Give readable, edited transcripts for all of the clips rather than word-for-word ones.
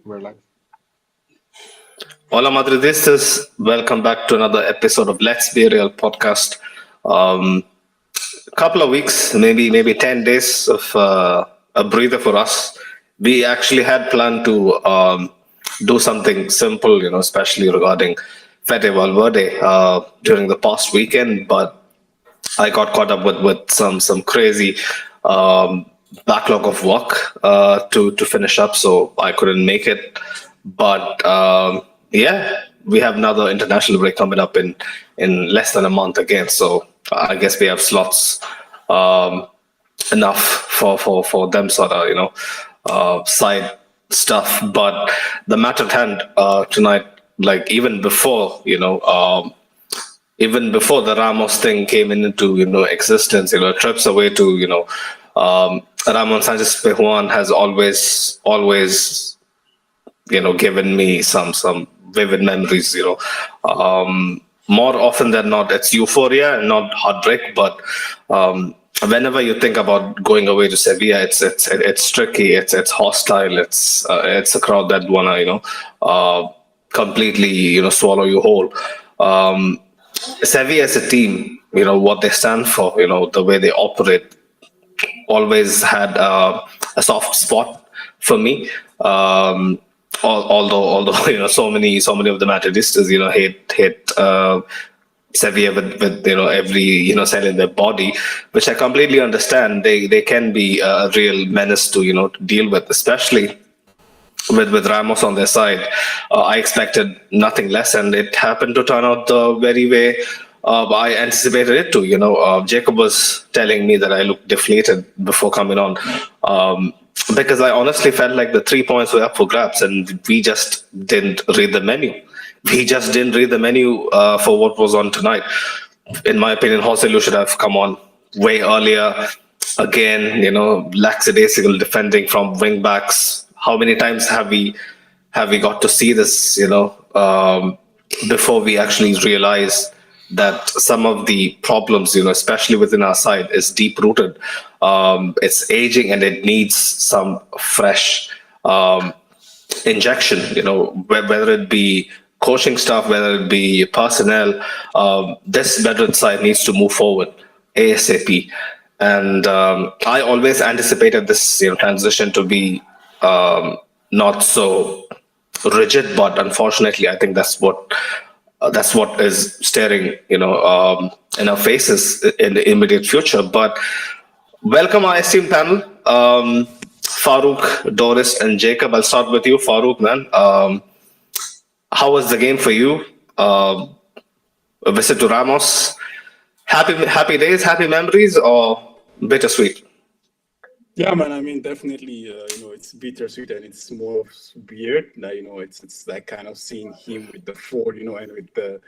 We're live. Hola Madridistas, welcome back to another episode of Let's Be Real podcast. Um, Couple of weeks, maybe 10 days of a breather for us. We actually had planned to do something simple, especially regarding Fede Valverde during the past weekend, but I got caught up with some crazy um, backlog of work to finish up, so I couldn't make it. But yeah, we have another international break coming up in less than a month again. So I guess we have slots um, enough for them sort of side stuff. But the matter at hand tonight, like even before the Ramos thing came into existence, trips away to Ramon Sanchez Pijuan has always given me some vivid memories. More often than not, it's euphoria and not heartbreak. But whenever you think about going away to Sevilla, it's tricky, it's hostile, it's a crowd that wanna completely swallow you whole. Um, Sevilla as a team, what they stand for, the way they operate, always had a soft spot for me. Although so many of the Madridistas hate Sevilla with every cell in their body, which I completely understand. They can be a real menace to to deal with, especially with Ramos on their side. I expected nothing less, and it happened to turn out the very way I anticipated it to. Jacob was telling me that I looked deflated before coming on, because I honestly felt like the 3 points were up for grabs, and we just didn't read the menu. We just didn't read the menu for what was on tonight. In my opinion, Joselu should have come on way earlier. Again, lackadaisical defending from wing backs. How many times have we got to see this? Before we actually realize that some of the problems, especially within our side, is deep rooted. It's aging and it needs some fresh injection, whether it be coaching staff, whether it be personnel. This veteran side needs to move forward ASAP. And I always anticipated this transition to be not so rigid, but unfortunately, I think that's what is staring, in our faces in the immediate future. But welcome, our esteemed panel. Farouk, Doris, and Jacob. I'll start with you, Farouk, man. How was the game for you? A visit to Ramos. Happy days, happy memories, or bittersweet? Yeah, man. I mean, definitely, it's bittersweet and it's more of weird. Like, it's like kind of seeing him with the Ford, and with the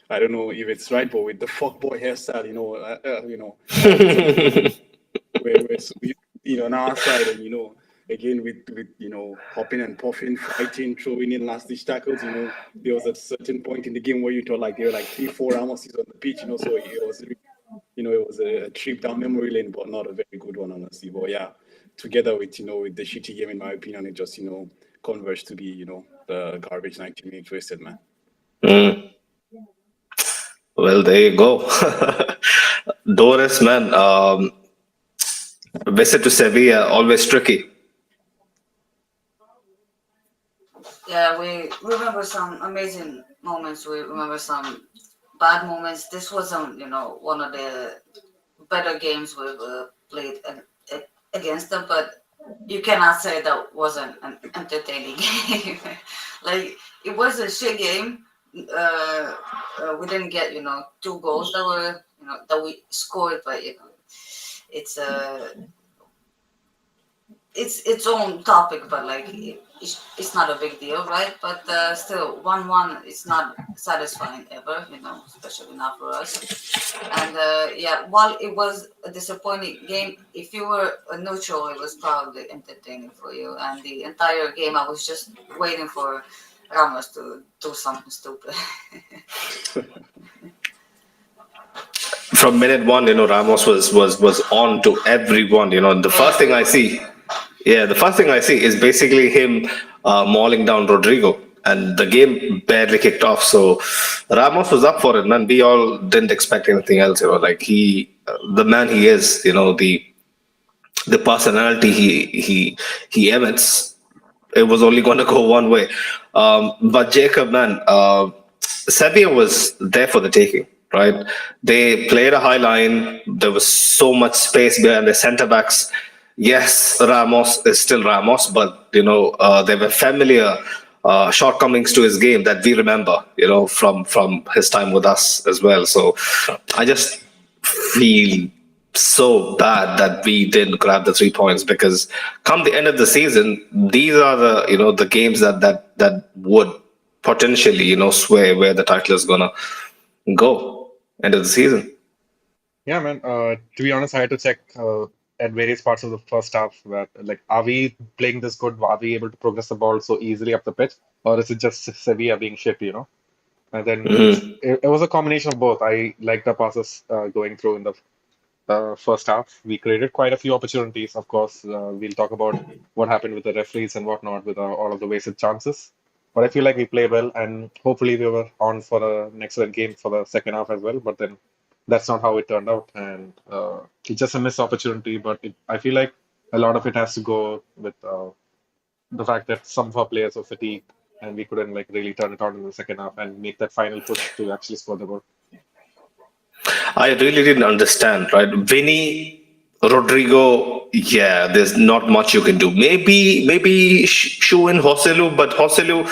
I don't know if it's right, but with the fuckboy hairstyle, where so, on our side, and again with hopping and puffing, fighting, throwing in last ditch tackles. There was a certain point in the game where you thought like there were like 3-4 Ramoses on the pitch. So it was it was a trip down memory lane, but not a very good one, honestly. But yeah, together with the shitty game, in my opinion, it just converged to be the garbage 90 minutes wasted, man. Mm, well, there you go. Doris, man. Visit to Sevilla, always tricky. Yeah, we remember some amazing moments. We remember some bad moments. This wasn't, one of the better games we've played against them, but you cannot say that wasn't an entertaining game. Like, it was a shit game. We didn't get, two goals that were, that we scored, but, it's its own topic, but like it's not a big deal, right? But still, 1-1, it's not satisfying ever, especially not for us. And yeah, while it was a disappointing game, if you were a neutral, it was probably entertaining for you. And the entire game, I was just waiting for Ramos to do something stupid. From minute one, Ramos was on to everyone. The first thing I see, Yeah, the first thing I see is basically him mauling down Rodrigo, and the game barely kicked off. So Ramos was up for it, man. We all didn't expect anything else, Like the man he is, the personality he emits, it was only going to go one way. But Jacob, man, Sevilla was there for the taking, right? They played a high line. There was so much space behind the centre backs. Yes, Ramos is still Ramos, but there were familiar shortcomings to his game that we remember, from his time with us as well. So I just feel so bad that we didn't grab the 3 points, because come the end of the season, these are the games that would potentially sway where the title is gonna go end of the season. Yeah, man. To be honest, I had to check at various parts of the first half that, like, are we playing this good? Are we able to progress the ball so easily up the pitch, or is it just Sevilla being shit? And then Mhm. it was a combination of both. I liked the passes going through in the first half. We created quite a few opportunities. Of course, we'll talk about what happened with the referees and whatnot with all of the wasted chances. But I feel like we played well, and hopefully we were on for an excellent game for the second half as well. But then that's not how it turned out, and it's just a missed opportunity. But I feel like a lot of it has to go with the fact that some of our players were fatigued, and we couldn't like really turn it on in the second half and make that final push to actually score the goal. I really didn't understand, right? Vinny, Rodrigo, yeah, there's not much you can do. Maybe shoe in Hoselu, but Hoselu,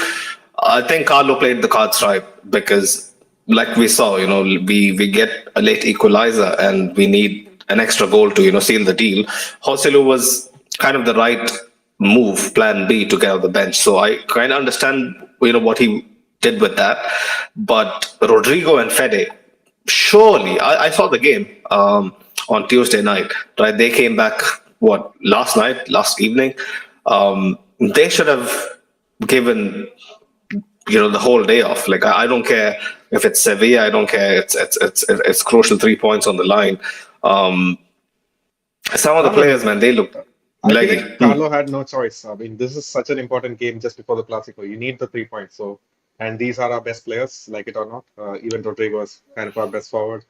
I think Carlo played the cards right, because, like we saw, we get a late equalizer and we need an extra goal to seal the deal. Hoselu was kind of the right move, plan B, to get out of the bench. So I kind of understand what he did with that. But Rodrigo and Fede, surely, I saw the game on Tuesday night, right? They came back, what, last evening. They should have given the whole day off. Like, I don't care if it's Sevilla. I don't care. It's crucial 3 points on the line. Some of the players, man, they look I feel leggy. like Carlo had no choice. I mean, this is such an important game just before the Clásico. You need the 3 points. So, and these are our best players, like it or not. Even Rodrigo is kind of our best forward.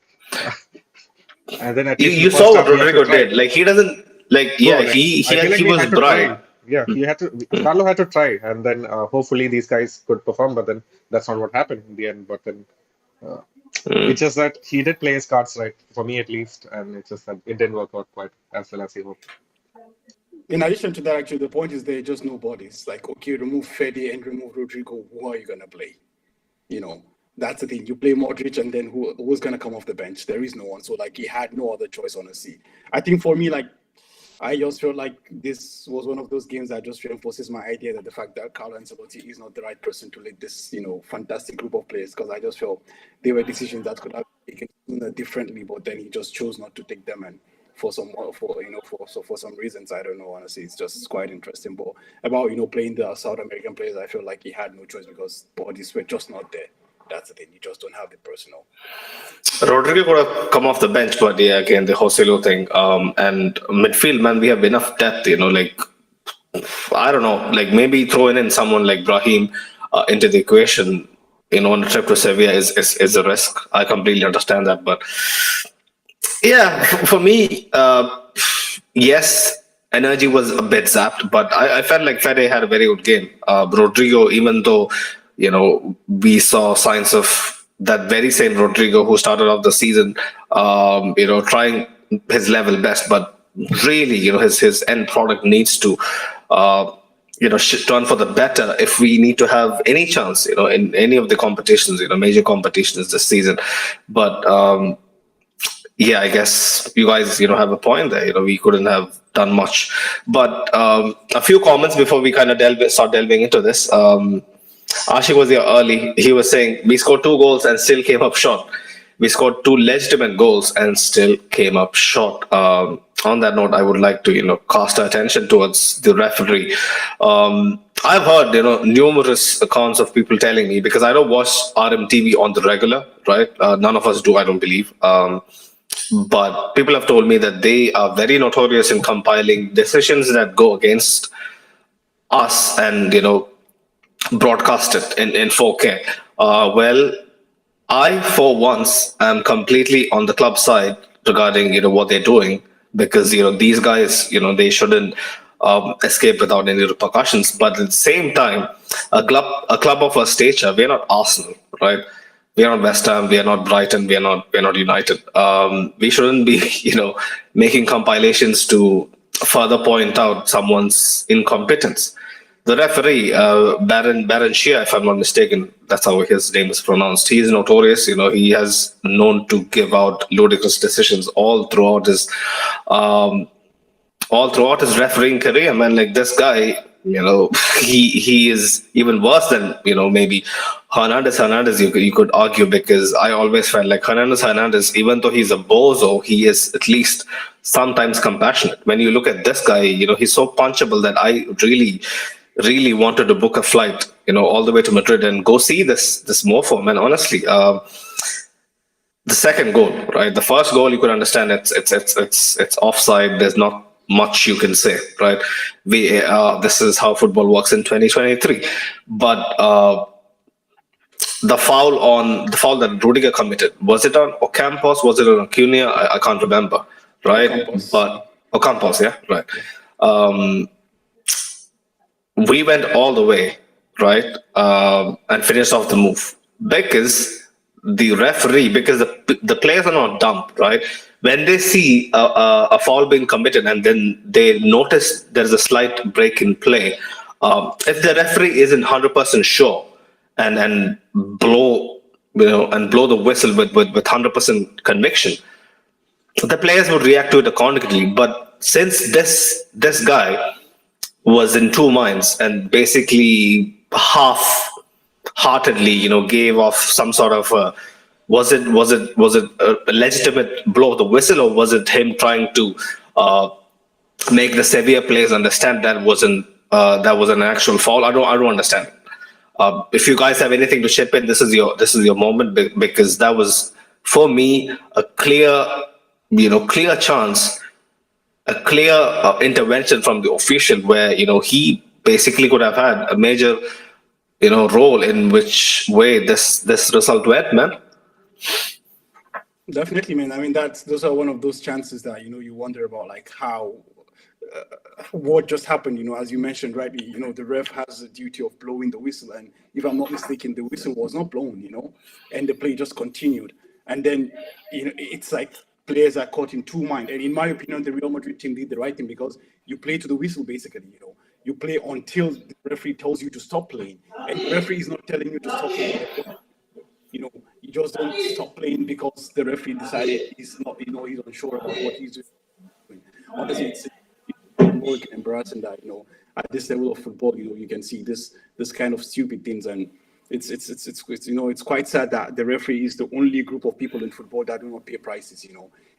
And then at You, least in you the saw first what half, he had to Rodrigo try. did. Like, he doesn't like. Bro, Yeah, like I feel like he we was had to try. bright. Yeah, he had to. Carlo had to try, and then hopefully these guys could perform. But then that's not what happened in the end. But then uh, it's just that he did play his cards right, for me at least, and it's just that it didn't work out quite as well as he hoped. In addition to that, actually, the point is there are just no bodies. Like, okay, remove Fede and remove Rodrigo. Who are you gonna play? That's the thing. You play Modric, and then who's gonna come off the bench? There is no one. So like, he had no other choice, honestly. I think for me, like, I just felt like this was one of those games that just reinforces my idea that the fact that Carlo Ancelotti is not the right person to lead this, fantastic group of players. Because I just felt there were decisions that could have been taken sooner differently, but then he just chose not to take them. And for some reasons, I don't know. Honestly, it's just quite interesting. But about playing the South American players, I feel like he had no choice because bodies were just not there. That's the thing. You just don't have the personnel. Rodrigo could have come off the bench, but yeah, again, the Joselu thing. And midfield, man, we have enough depth, like, I don't know, like, maybe throwing in someone like Brahim into the equation, on a trip to Sevilla is a risk. I completely understand that. But yeah, for me, yes, energy was a bit zapped, but I felt like Fede had a very good game. Rodrigo, even though, we saw signs of that very same Rodrigo who started off the season, trying his level best, but really, his end product needs to, turn for the better if we need to have any chance, in any of the competitions, major competitions this season. But yeah, I guess you guys, have a point there. We couldn't have done much. But a few comments before we kind of start delving into this. Ashik was here early. He was saying we scored 2 goals and still came up short. We scored 2 legitimate goals and still came up short. On that note, I would like to, cast our attention towards the referee. I've heard, numerous accounts of people telling me, because I don't watch RMTV on the regular, right? None of us do, I don't believe. but people have told me that they are very notorious in compiling decisions that go against us and broadcast it in 4K. Well, I, for once, am completely on the club side regarding what they're doing, because these guys they shouldn't escape without any repercussions. But at the same time, a club of our stature, we're not Arsenal, right? We are not West Ham. We are not Brighton. We are not United. We shouldn't be making compilations to further point out someone's incompetence. The referee, Baron Shia, if I'm not mistaken, that's how his name is pronounced. He is notorious. He has known to give out ludicrous decisions um, all throughout his refereeing career. Man, like this guy, he is even worse than maybe Hernandez. You could argue, because I always felt like Hernandez, even though he's a bozo, he is at least sometimes compassionate. When you look at this guy, he's so punchable that I really wanted to book a flight, all the way to Madrid and go see this mofo, man. Honestly, the second goal, right? The first goal, you could understand it's offside. There's not much you can say, right? This is how football works in 2023. But the foul that Rudiger committed, was it on Ocampos? Was it on Acuna? I can't remember, right? Ocampos. But Ocampos, yeah, right. We went all the way, right, and finished off the move, because because the players are not dumb, right? When they see a foul being committed and then they notice there's a slight break in play, if the referee isn't 100% sure and blow blow the whistle with 100% conviction, the players would react to it accordingly. But since this guy was in two minds and basically half-heartedly, gave off some sort of was it a legitimate blow of the whistle, or was it him trying to make the Sevilla players understand that was an actual foul? I don't understand. If you guys have anything to chip in, this is your moment, because that was, for me, a clear chance, a clear intervention from the official, where he basically could have had a major role in which way this result went, man. Definitely, man. I mean, those are one of those chances that you wonder about, like how what just happened. As you mentioned rightly, the ref has the duty of blowing the whistle, and if I'm not mistaken, the whistle was not blown. And the play just continued, and then it's like players are caught in two minds. And in my opinion, the Real Madrid team did the right thing, because you play to the whistle basically. You play until the referee tells you to stop playing, and the referee is not telling you to stop playing. You just don't stop playing because the referee decided he's not, he's unsure about what he's doing. Honestly, it's more embarrassing that at this level of football, you can see this kind of stupid things, and it's quite sad that the referee is the only group of people in football that do not pay prices.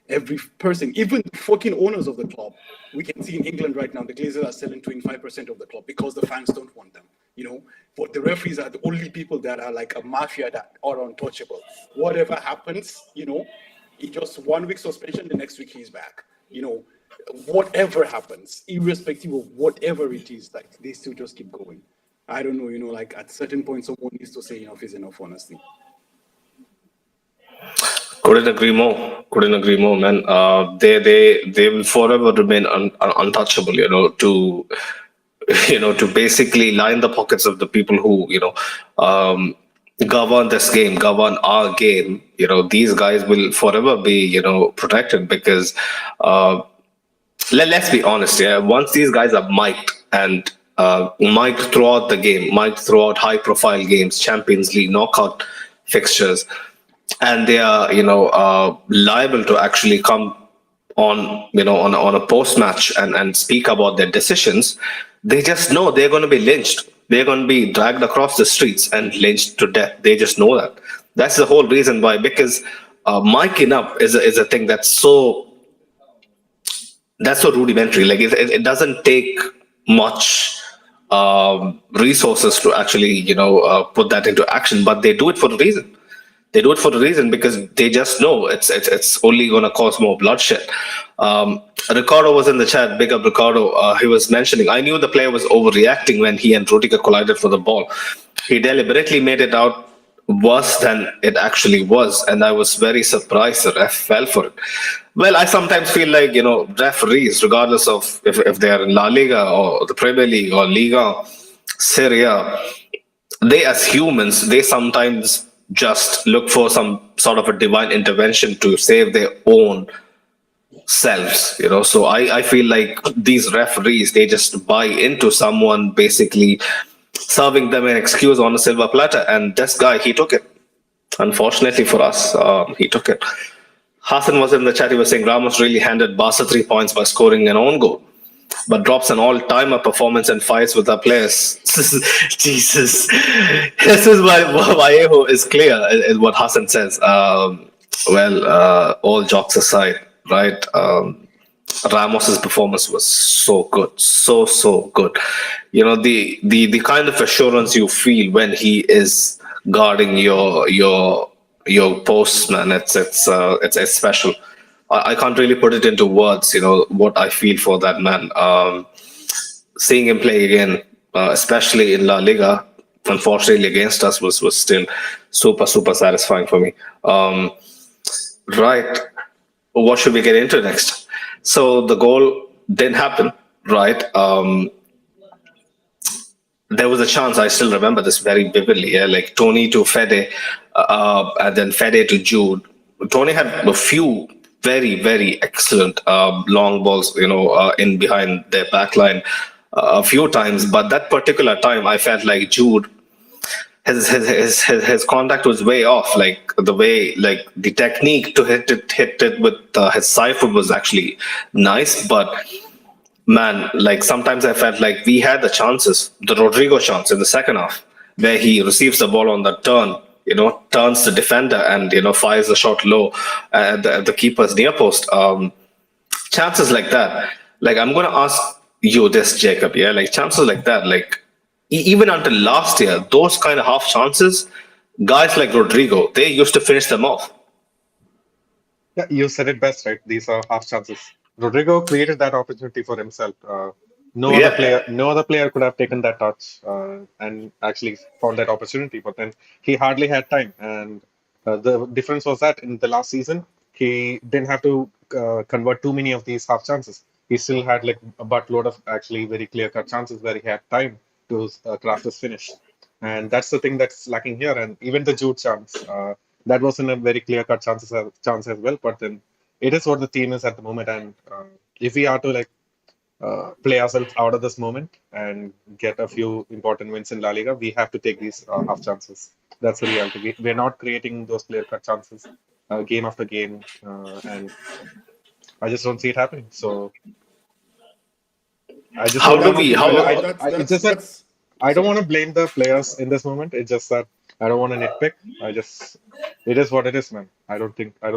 Every person, even the fucking owners of the club, we can see in England right now, the Glazers are selling 25% of the club because the fans don't want them. But the referees are the only people that are like a mafia that are untouchable. Whatever happens, he just 1 week suspension, the next week he's back. Whatever happens, irrespective of whatever it is, like they still just keep going. I don't know, like at certain point, someone needs to say enough is enough, honestly. Couldn't agree more, man. They will forever remain untouchable, to basically line the pockets of the people who govern this game, govern our game. These guys will forever be protected, because let's be honest, yeah. Once these guys are mic'd and mic'd throughout the game, mic'd throughout high-profile games, Champions League, knockout fixtures, and they are liable to actually come on a post match and speak about their decisions, they just know they're going to be lynched. They're going to be dragged across the streets and lynched to death. They just know that. That's the whole reason why. Because miking up is a thing that's so rudimentary. Like it doesn't take much resources to actually put that into action, but they do it for a reason. They do it for a reason because they just know it's only going to cause more bloodshed. Ricardo was in the chat. Big up Ricardo. He was mentioning, I knew the player was overreacting when he and Rudiger collided for the ball. He deliberately made it out worse than it actually was, and I was very surprised the ref fell for it. Well, I sometimes feel like, referees, regardless of if they are in La Liga or the Premier League or Liga, Serie A, they as humans, they sometimes just look for some sort of a divine intervention to save their own selves. So I feel like these referees, they just buy into someone basically serving them an excuse on a silver platter, and this guy, he took it. Unfortunately for us, he took it. Hassan was in the chat. He was saying Ramos really handed Barca 3 points by scoring an own goal, but drops an all-timer performance and fights with our players. Jesus, this is why Vallejo is clear, is what Hassan says. All jokes aside, right? Ramos's performance was so good, so good. The kind of assurance you feel when he is guarding your posts, man. It's special. I can't really put it into words. What I feel for that man. Seeing him play again, especially in La Liga, unfortunately against us, was still super satisfying for me. Right. What should we get into next? So the goal didn't happen, right? There was a chance. I still remember this very vividly. Yeah, like Tony to Fede, and then Fede to Jude. Tony had a few very excellent long balls, in behind their back line a few times. But that particular time, I felt like Jude, his contact was way off. Like the way, like the technique to hit it with his side foot was actually nice, but man, like sometimes I felt like we had the chances. The Rodrigo chance in the second half, where he receives the ball on the turn, turns the defender and fires the shot low at the keeper's near post. Chances like that. Like I'm gonna ask you this, Jacob. Yeah, like chances like that. Like even until last year, those kind of half chances, guys like Rodrigo, they used to finish them off. Yeah, you said it best, right? These are half chances. Rodrigo created that opportunity for himself. No other player could have taken that touch and actually found that opportunity. But then he hardly had time, and the difference was that in the last season he didn't have to convert too many of these half chances. He still had like a buttload of actually very clear cut chances where he had time to craft his finish, and that's the thing that's lacking here. And even the Jude chance, that wasn't a very clear cut chance as well. But then it is what the team is at the moment, and if we are to like play ourselves out of this moment and get a few important wins in La Liga, we have to take these half chances. That's the reality. We're not creating those clear cut chances game after game, and I just don't see it happening. So I just How don't do want we? to. How? It's just that I don't want to blame the players in this moment. It's just that I don't want to nitpick. It is what it is, man. I don't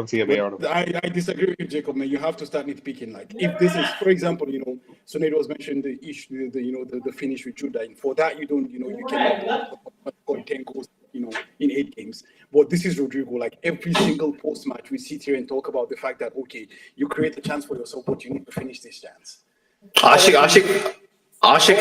see a way out of it. I disagree with you, Jacob. Man, you have to start nitpicking. Like, if this is, for example, Sonedo was mentioned the issue, the finish with Judah. And for that, you cannot score 10 goals, in 8 games. But this is Rodrigo. Like every single post match, we sit here and talk about the fact that okay, you create a chance for yourself, but you need to finish this chance. Ashik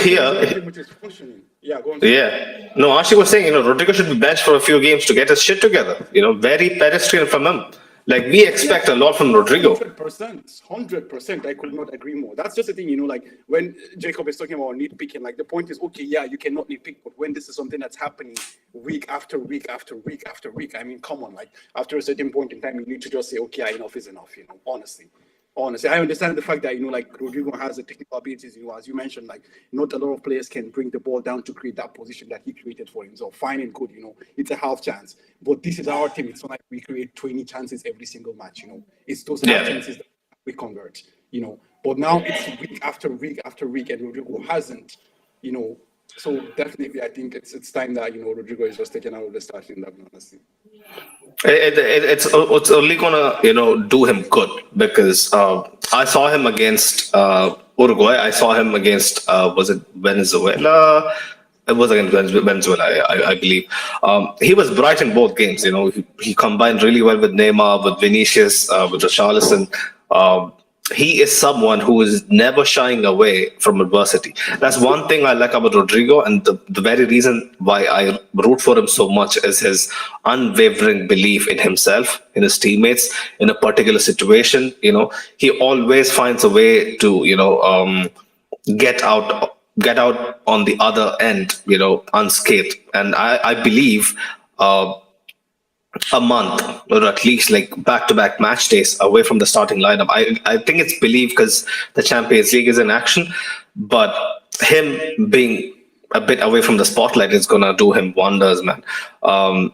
here. Which is functioning. Yeah, go on. Yeah. No, Ashik was saying, Rodrigo should be benched for a few games to get his shit together. Very pedestrian from him. Like, we expect a lot from Rodrigo. 100%. I could not agree more. That's just the thing, like, when Jacob is talking about nitpicking, like, the point is, okay, yeah, you cannot nitpick, but when this is something that's happening week after week after week after week, I mean, come on, like, after a certain point in time, you need to just say, okay, enough is enough, honestly, I understand the fact that, like Rodrigo has the technical abilities, as you mentioned, like not a lot of players can bring the ball down to create that position that he created for himself. Fine and good, it's a half chance. But this is our team. It's not like we create 20 chances every single match, It's those half chances that we convert, But now it's week after week after week, and Rodrigo hasn't, So definitely, I think it's time that, Rodrigo is just taken out of the starting lineup, honestly. It's only gonna do him good because I saw him against Uruguay. I saw him against was it Venezuela? It was against Venezuela, I believe. He was bright in both games. He combined really well with Neymar, with Vinicius, with Richarlison. Um, he is someone who is never shying away from adversity. That's one thing I like about Rodrigo, and the very reason why I root for him so much is his unwavering belief in himself, in his teammates, in a particular situation. He always finds a way to, get out on the other end, unscathed. And I believe uh, a month or at least like back-to-back match days away from the starting lineup. I think it's believed because the Champions League is in action, but him being a bit away from the spotlight is gonna do him wonders, man. Um,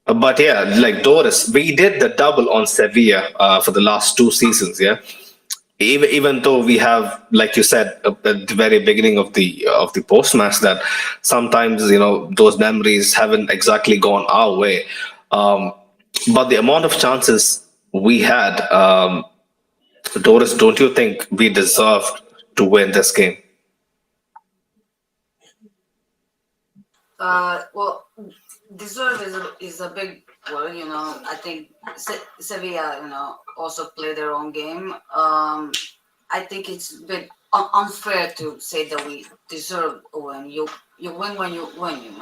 but yeah, like Doris, we did the double on Sevilla for the last 2 seasons. Yeah, even though we have, like you said at the very beginning of the post match, that sometimes those memories haven't exactly gone our way, um, but the amount of chances we had, Doris, don't you think we deserved to win this game? Well, deserve is a big word. I think Sevilla, also play their own game. I think it's a bit unfair to say that we deserve a win. You win when you win.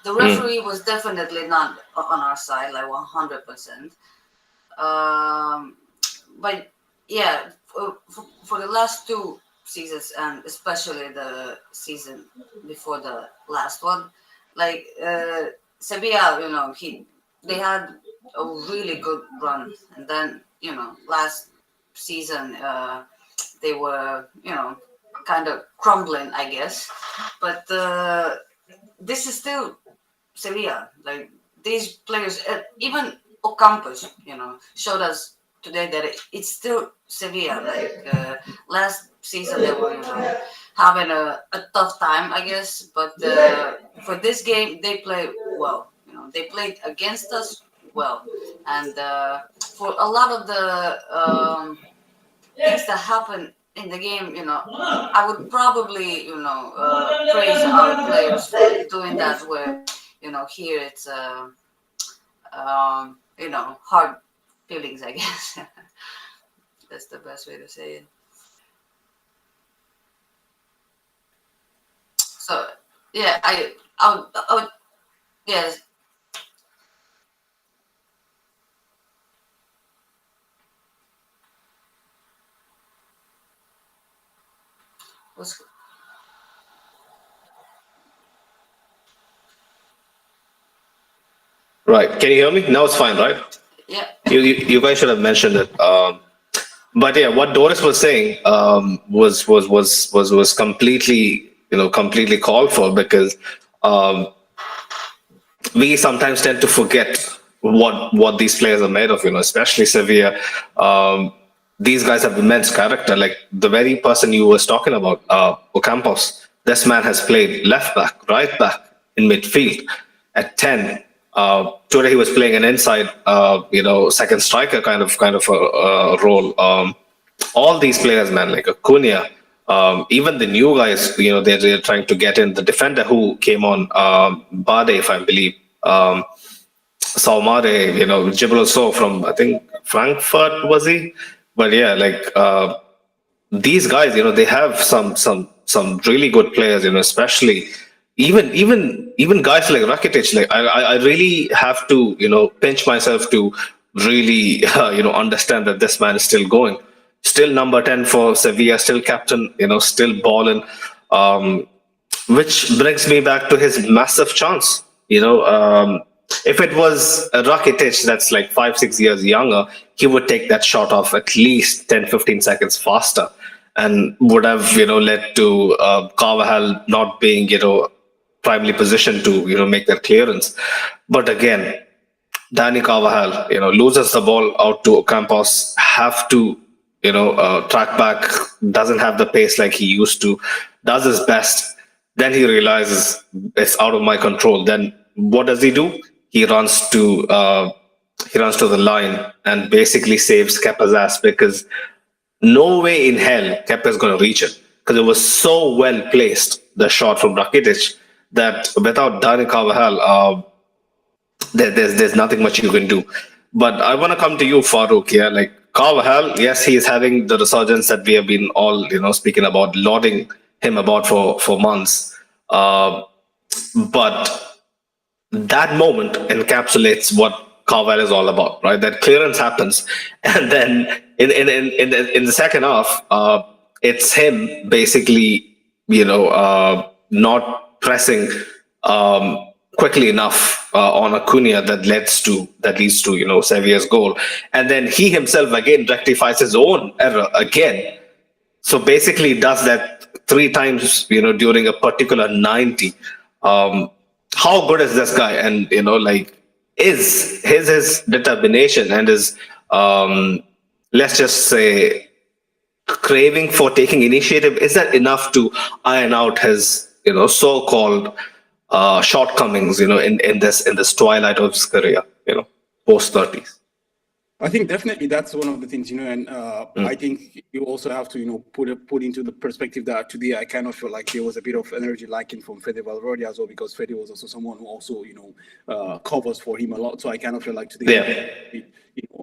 The referee was definitely not on our side, like 100%. But yeah, for the last 2 seasons, and especially the season before the last one, like Sevilla, they had a really good run, and then last season they were kind of crumbling, I guess. But this is still Sevilla. Like these players, even Ocampos, showed us today that it's still Sevilla. Like last season, they were having a tough time, I guess. But for this game, they played well. They played against us well, and for a lot of the things that happen in the game, I would probably, praise our players for doing that. Where, here it's, hard feelings, I guess. That's the best way to say it. So, yeah, I would, yes. Was Right, can you hear me now? It's fine, right? yeah. You guys should have mentioned it. But yeah, what Doris was saying was completely, completely called for, because um, we sometimes tend to forget what these players are made of, especially Sevilla. Um, these guys have immense character. Like the very person you was talking about, Ocampos. This man has played left back, right back, in midfield at 10. Today he was playing an inside, second striker kind of a role. All these players, man, like Acuna, even the new guys, they're trying to get in. The defender who came on, Bade, if I believe, Saumare, Jibril So from, I think, Frankfurt, was he? But yeah, like these guys, they have some really good players, especially even guys like Rakitic. Like I really have to, pinch myself to really understand that this man is still going, still number 10 for Sevilla, still captain, still balling. Um, which brings me back to his massive chance. If it was a Rakitic that's like 5, 6 years younger, he would take that shot off at least 10, 15 seconds faster, and would have, led to Carvajal not being, primarily positioned to, make that clearance. But again, Danny Carvajal, loses the ball out to Campos, have to, track back, doesn't have the pace like he used to, does his best. Then he realizes it's out of my control. Then what does he do? He runs to the line and basically saves Kepa's ass, because no way in hell Kepa is going to reach it, because it was so well placed the shot from Rakitic, that without Dani Carvajal, there's nothing much you can do. But I want to come to you, Farouk. Yeah, like Carvajal, yes, he is having the resurgence that we have been all speaking about, lauding him about for months. Uh, but that moment encapsulates what Carval is all about, right? That clearance happens, and then in the second half, it's him basically, not pressing quickly enough on Acuna that leads to Sevilla's goal, and then he himself again rectifies his own error again. So basically does that three times during a particular 90. How good is this guy? And like, is his determination and his let's just say craving for taking initiative, is that enough to iron out his so-called shortcomings in this twilight of his career, post 30s? I think definitely that's one of the things, and I think you also have to, put into the perspective that today I kind of feel like there was a bit of energy lacking from Fede Valverde as well, because Fede was also someone who also, covers for him a lot. So I kind of feel like today,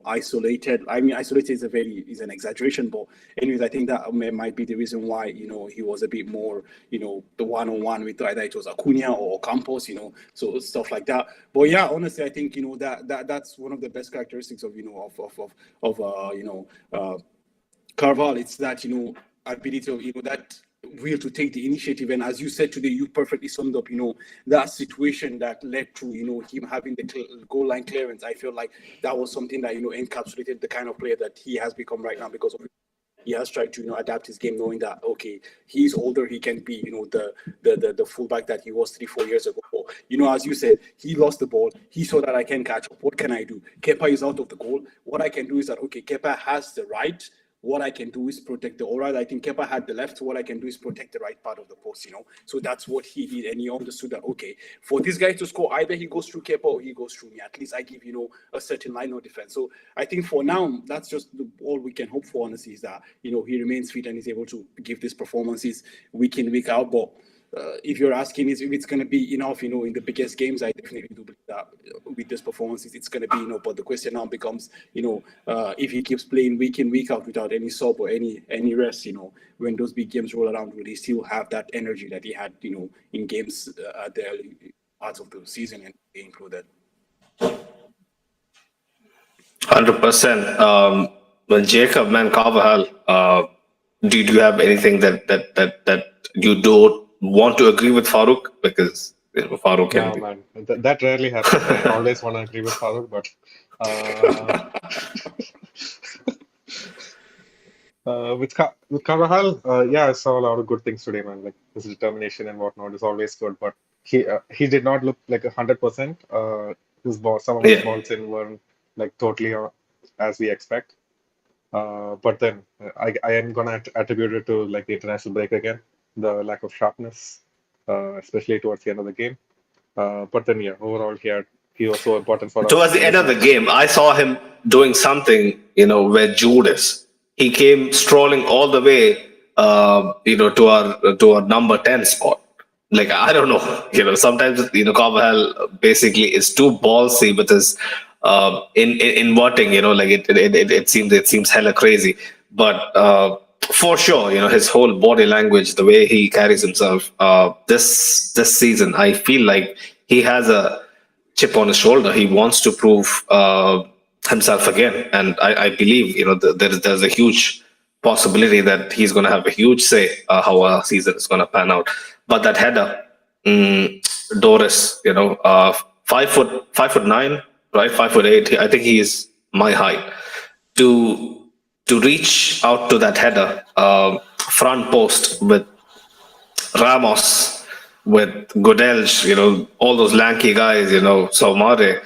isolated. I mean, isolated is an exaggeration, but anyways, I think that might be the reason why, he was a bit more, the one-on-one with either it was Acuna or Campos, so stuff like that. But yeah, honestly, I think, that's one of the best characteristics of, Carval. It's that, ability of, that will to take the initiative. And as you said today, you perfectly summed up, that situation that led to, him having the goal line clearance. I feel like that was something that, encapsulated the kind of player that he has become right now, because he has tried to adapt his game, knowing that okay, he's older, he can be the fullback that he was 3-4 years ago. As you said, he lost the ball, he saw that I can catch up. What can I do? Kepa is out of the goal. What I can do is that okay, Kepa has the right. What I can do is protect the right. I think Kepa had the left. What I can do is protect the right part of the post, So that's what he did. And he understood that, okay, for this guy to score, either he goes through Kepa or he goes through me. At least I give, a certain line of defense. So I think for now, that's just all we can hope for, honestly, is that, he remains fit and is able to give these performances week in, week out. But if you're asking if it's going to be enough, in the biggest games, I definitely do believe that with these performances, it's going to be, But the question now becomes, if he keeps playing week in, week out without any sub or any rest, when those big games roll around, will he still have that energy that he had, in games at the early parts of the season and included? 100%. Well, Jacob, man, Carvajal, do you have anything that you don't want to agree with Farouk? Because Farouk can No, be. man, that rarely happens. I always want to agree with Farooq, but uh, with Carvajal, yeah, I saw a lot of good things today, man. Like his determination and whatnot is always good, but he did not look like 100%. His ball, some of his Yeah. balls in weren't like totally as we expect. But then I am gonna attribute it to like the international break again, the lack of sharpness, especially towards the end of the game. But then yeah, overall he was so important for Towards us the in end this of the match. game, I saw him doing something, where Judas, he came strolling all the way, to our number 10 spot. Like, I don't know, sometimes, Carvajal basically is too ballsy with his, in inverting, like it seems hella crazy. But, for sure, his whole body language, the way he carries himself, this season, I feel like he has a chip on his shoulder. He wants to prove himself again, and I believe there's a huge possibility that he's going to have a huge say how our season is going to pan out. But that header, Doris, 5'9", right, 5'8". I think he is my height. To reach out to that header, front post with Ramos, with Godelj, all those lanky guys, Saumare,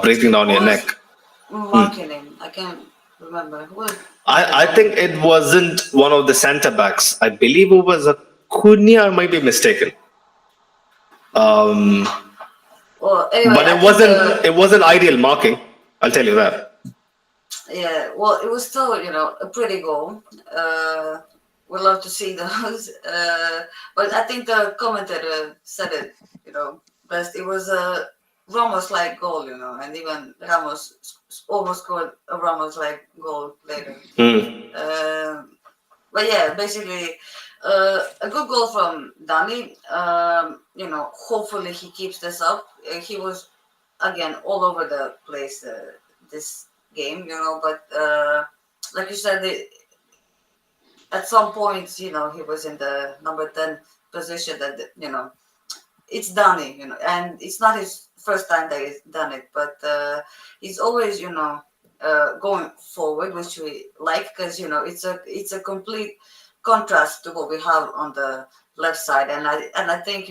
breathing down Who your was neck. marking him? I can't remember. Who was I think it wasn't one of the centre backs. I believe it was a Cunha. I might be mistaken. Um, Well, anyway, but I it think wasn't. It wasn't ideal marking. I'll tell you that. yeah. Well, it was still a pretty goal. we love to see those. But I think the commentator said it, best. It was a Ramos like goal, and even Ramos almost scored a Ramos like goal later. Mm. But yeah, basically, a good goal from Dani. Hopefully he keeps this up. He was again all over the place this game, but like you said, at some points, he was in the number 10 position that, it's Dani, and it's not his first time that he's done it, but he's always, going forward, which we like because, it's a complete contrast to what we have on the left side. And I think,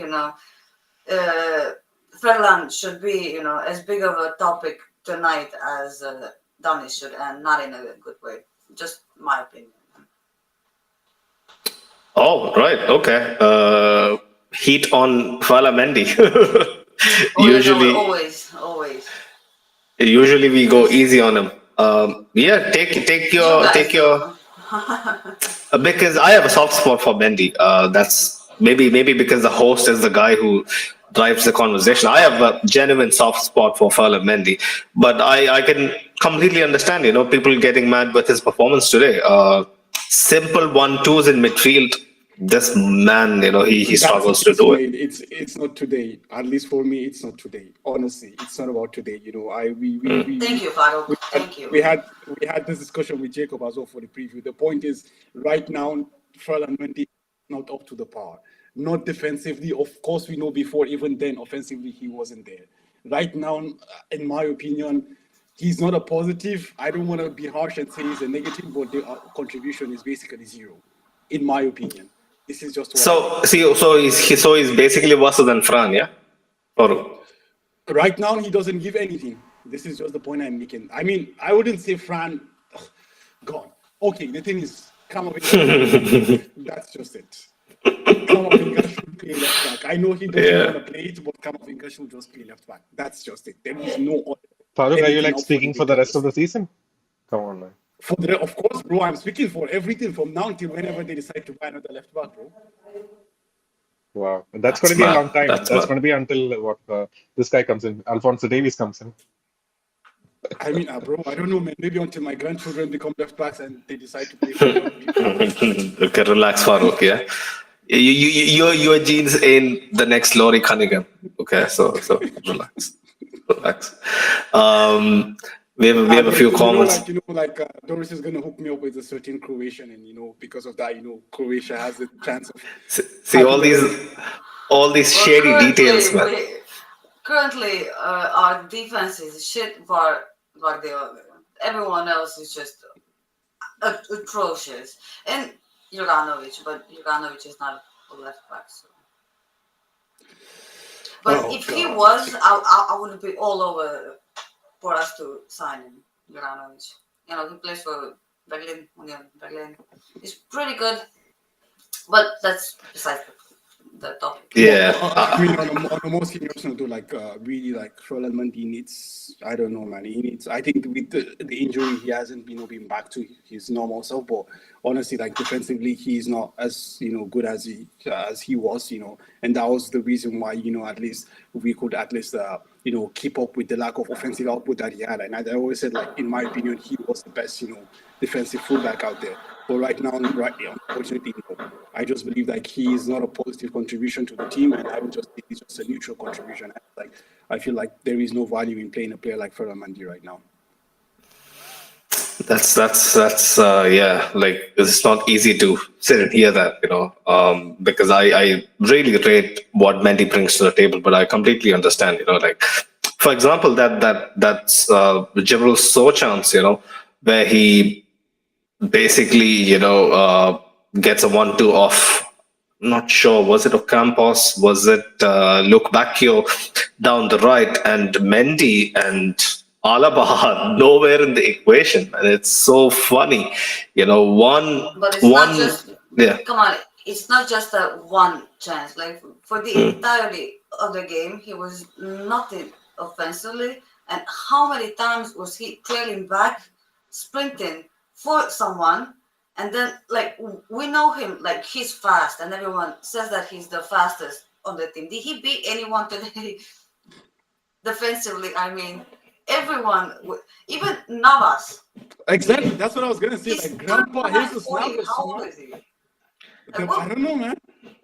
Ferland should be, as big of a topic tonight as Dani should, and not in a good way. Just my opinion. Oh, right. Okay. Heat on Fala Mendy. Oh, usually, always. usually we go easy on him. Yeah, take You your guys take your do. because I have a soft spot for Mendy. That's maybe because the host is the guy who drives the conversation. I have a genuine soft spot for Fala Mendy, but I can completely understand. People getting mad with his performance today. Simple 1-2s in midfield. This man, he That's struggles it, to do it. Ismail. It's not today. At least for me, it's not today. Honestly, it's not about today. I Thank you, Farouk. we had Thank we you. had we had this discussion with Jacob as well for the preview. The point is, right now, Ferland Mendy is not up to the par. Not defensively, of course, we know before. Even then, offensively, he wasn't there. Right now, in my opinion, he's not a positive. I don't want to be harsh and say he's a negative, but the contribution is basically zero, in my opinion. This is just what I So think. see, so he's basically worse than Fran, yeah. Or Right now, he doesn't give anything. This is just the point I'm making. I mean, I wouldn't say Fran. Ugh, God. Okay, the thing is, Kamavinga should play left back. That's just it. Kamavinga should play left back. I know he doesn't yeah. want to play it, but Kamavinga should just play left back. That's just it. There is no Farooq, are you anything like up for speaking for debate the on rest of this. the season? Come on, man. Of course, bro, I'm speaking for everything from now till whenever they decide to buy another left back, bro. Wow. And that's going to That's be a mad. long time. That's That's mad. going to be until this guy comes in. Alfonso Davies comes in. I mean, bro, I don't know, man. Maybe until my grandchildren become left backs and they decide to play for young people. Okay, relax, Farouk. Yeah, your genes in the next Laurie Cunningham. Okay, so relax, relax. Um, we have a few comments. Doris is gonna hook me up with a certain Croatian, and because of that, Croatia has a chance of See all having these a. all these Well, shady details, man. currently, our defense is shit, but everyone else is just atrocious. And Juranovic, but Juranovic is not a left back. So. But Oh if he God. was, I would be all over for us to sign him, Juranovic. He plays for Berlin, Union Berlin. He's pretty good, but that's besides the topic. But Yeah, I mean, on a more serious note, though, really, Roland Mendy needs. I don't know, man. He needs. I think with the injury, he hasn't been back to his normal self. But honestly, defensively, he's not as good as he was. And that was the reason why at least we could at least keep up with the lack of offensive output that he had. And I always said, in my opinion, he was the best defensive fullback out there. But right now, unfortunately, no. I just believe he is not a positive contribution to the team, and I would just think he's just a neutral contribution. I feel like there is no value in playing a player like Ferland Mendy right now. that's yeah. Like it's not easy to sit and hear that, because I really rate what Mendy brings to the table, but I completely understand, for example, that's Jibril So chance, where he basically, gets a 1-2 off. Not sure. Was it Ocampos? Was it Luke Bacchio down the right? And Mendy and Alaba are nowhere in the equation. And it's so funny. But it's not One, just. yeah. Come on, it's not just a one chance. For the Mm. entirety of the game, he was nothing offensively. And how many times was he trailing back, sprinting for someone, And then, like, we know him, like, he's fast, and everyone says that he's the fastest on the team. Did he beat anyone today defensively? I mean, everyone, even Navas. Exactly. That's what I was gonna say. He's Like still Grandpa like Jesus 40. Navas, How you old know. is he? I don't know, man.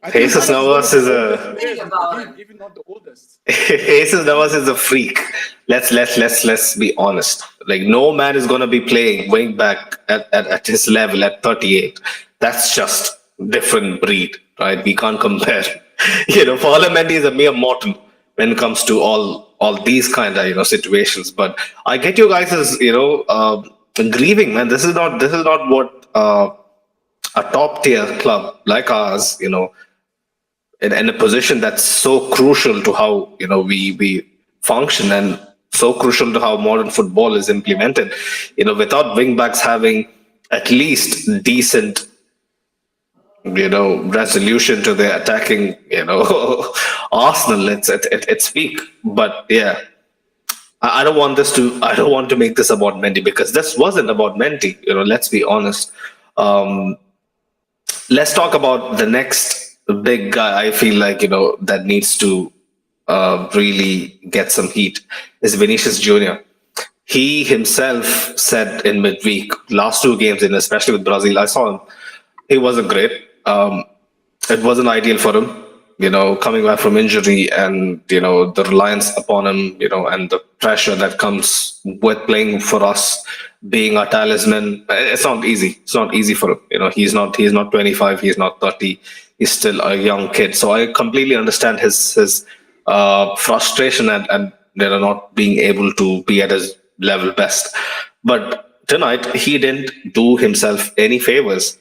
I think Jesus What he's one Navas of is the oldest a players in the about league, him? even not the oldest. Jesus Navas is a freak. Let's be honest. Like no man is gonna be playing wing back at his level at 38. That's just different breed, right? We can't compare. Parliament is a mere mortal when it comes to all these kind of situations. But I get you guys as grieving, man. This is not what a top tier club like ours, in a position that's so crucial to how we function and so crucial to how modern football is implemented. Without wing backs having at least decent resolution to their attacking arsenal, it's weak. But yeah, I don't want I don't want to make this about Mendy because this wasn't about Mendy. Let's be honest. um let's talk about the next big guy. I feel like that needs to really get some heat is Vinicius Junior. He himself said in midweek, last two games, in especially with Brazil, I saw him. He wasn't great. It wasn't ideal for him, coming back from injury and the reliance upon him, and the pressure that comes with playing for us, being our talisman. It's not easy. It's not easy for him. He's not 25. He's not 30. He's still a young kid. So I completely understand his frustration and not being able to be at his level best. But tonight he didn't do himself any favors.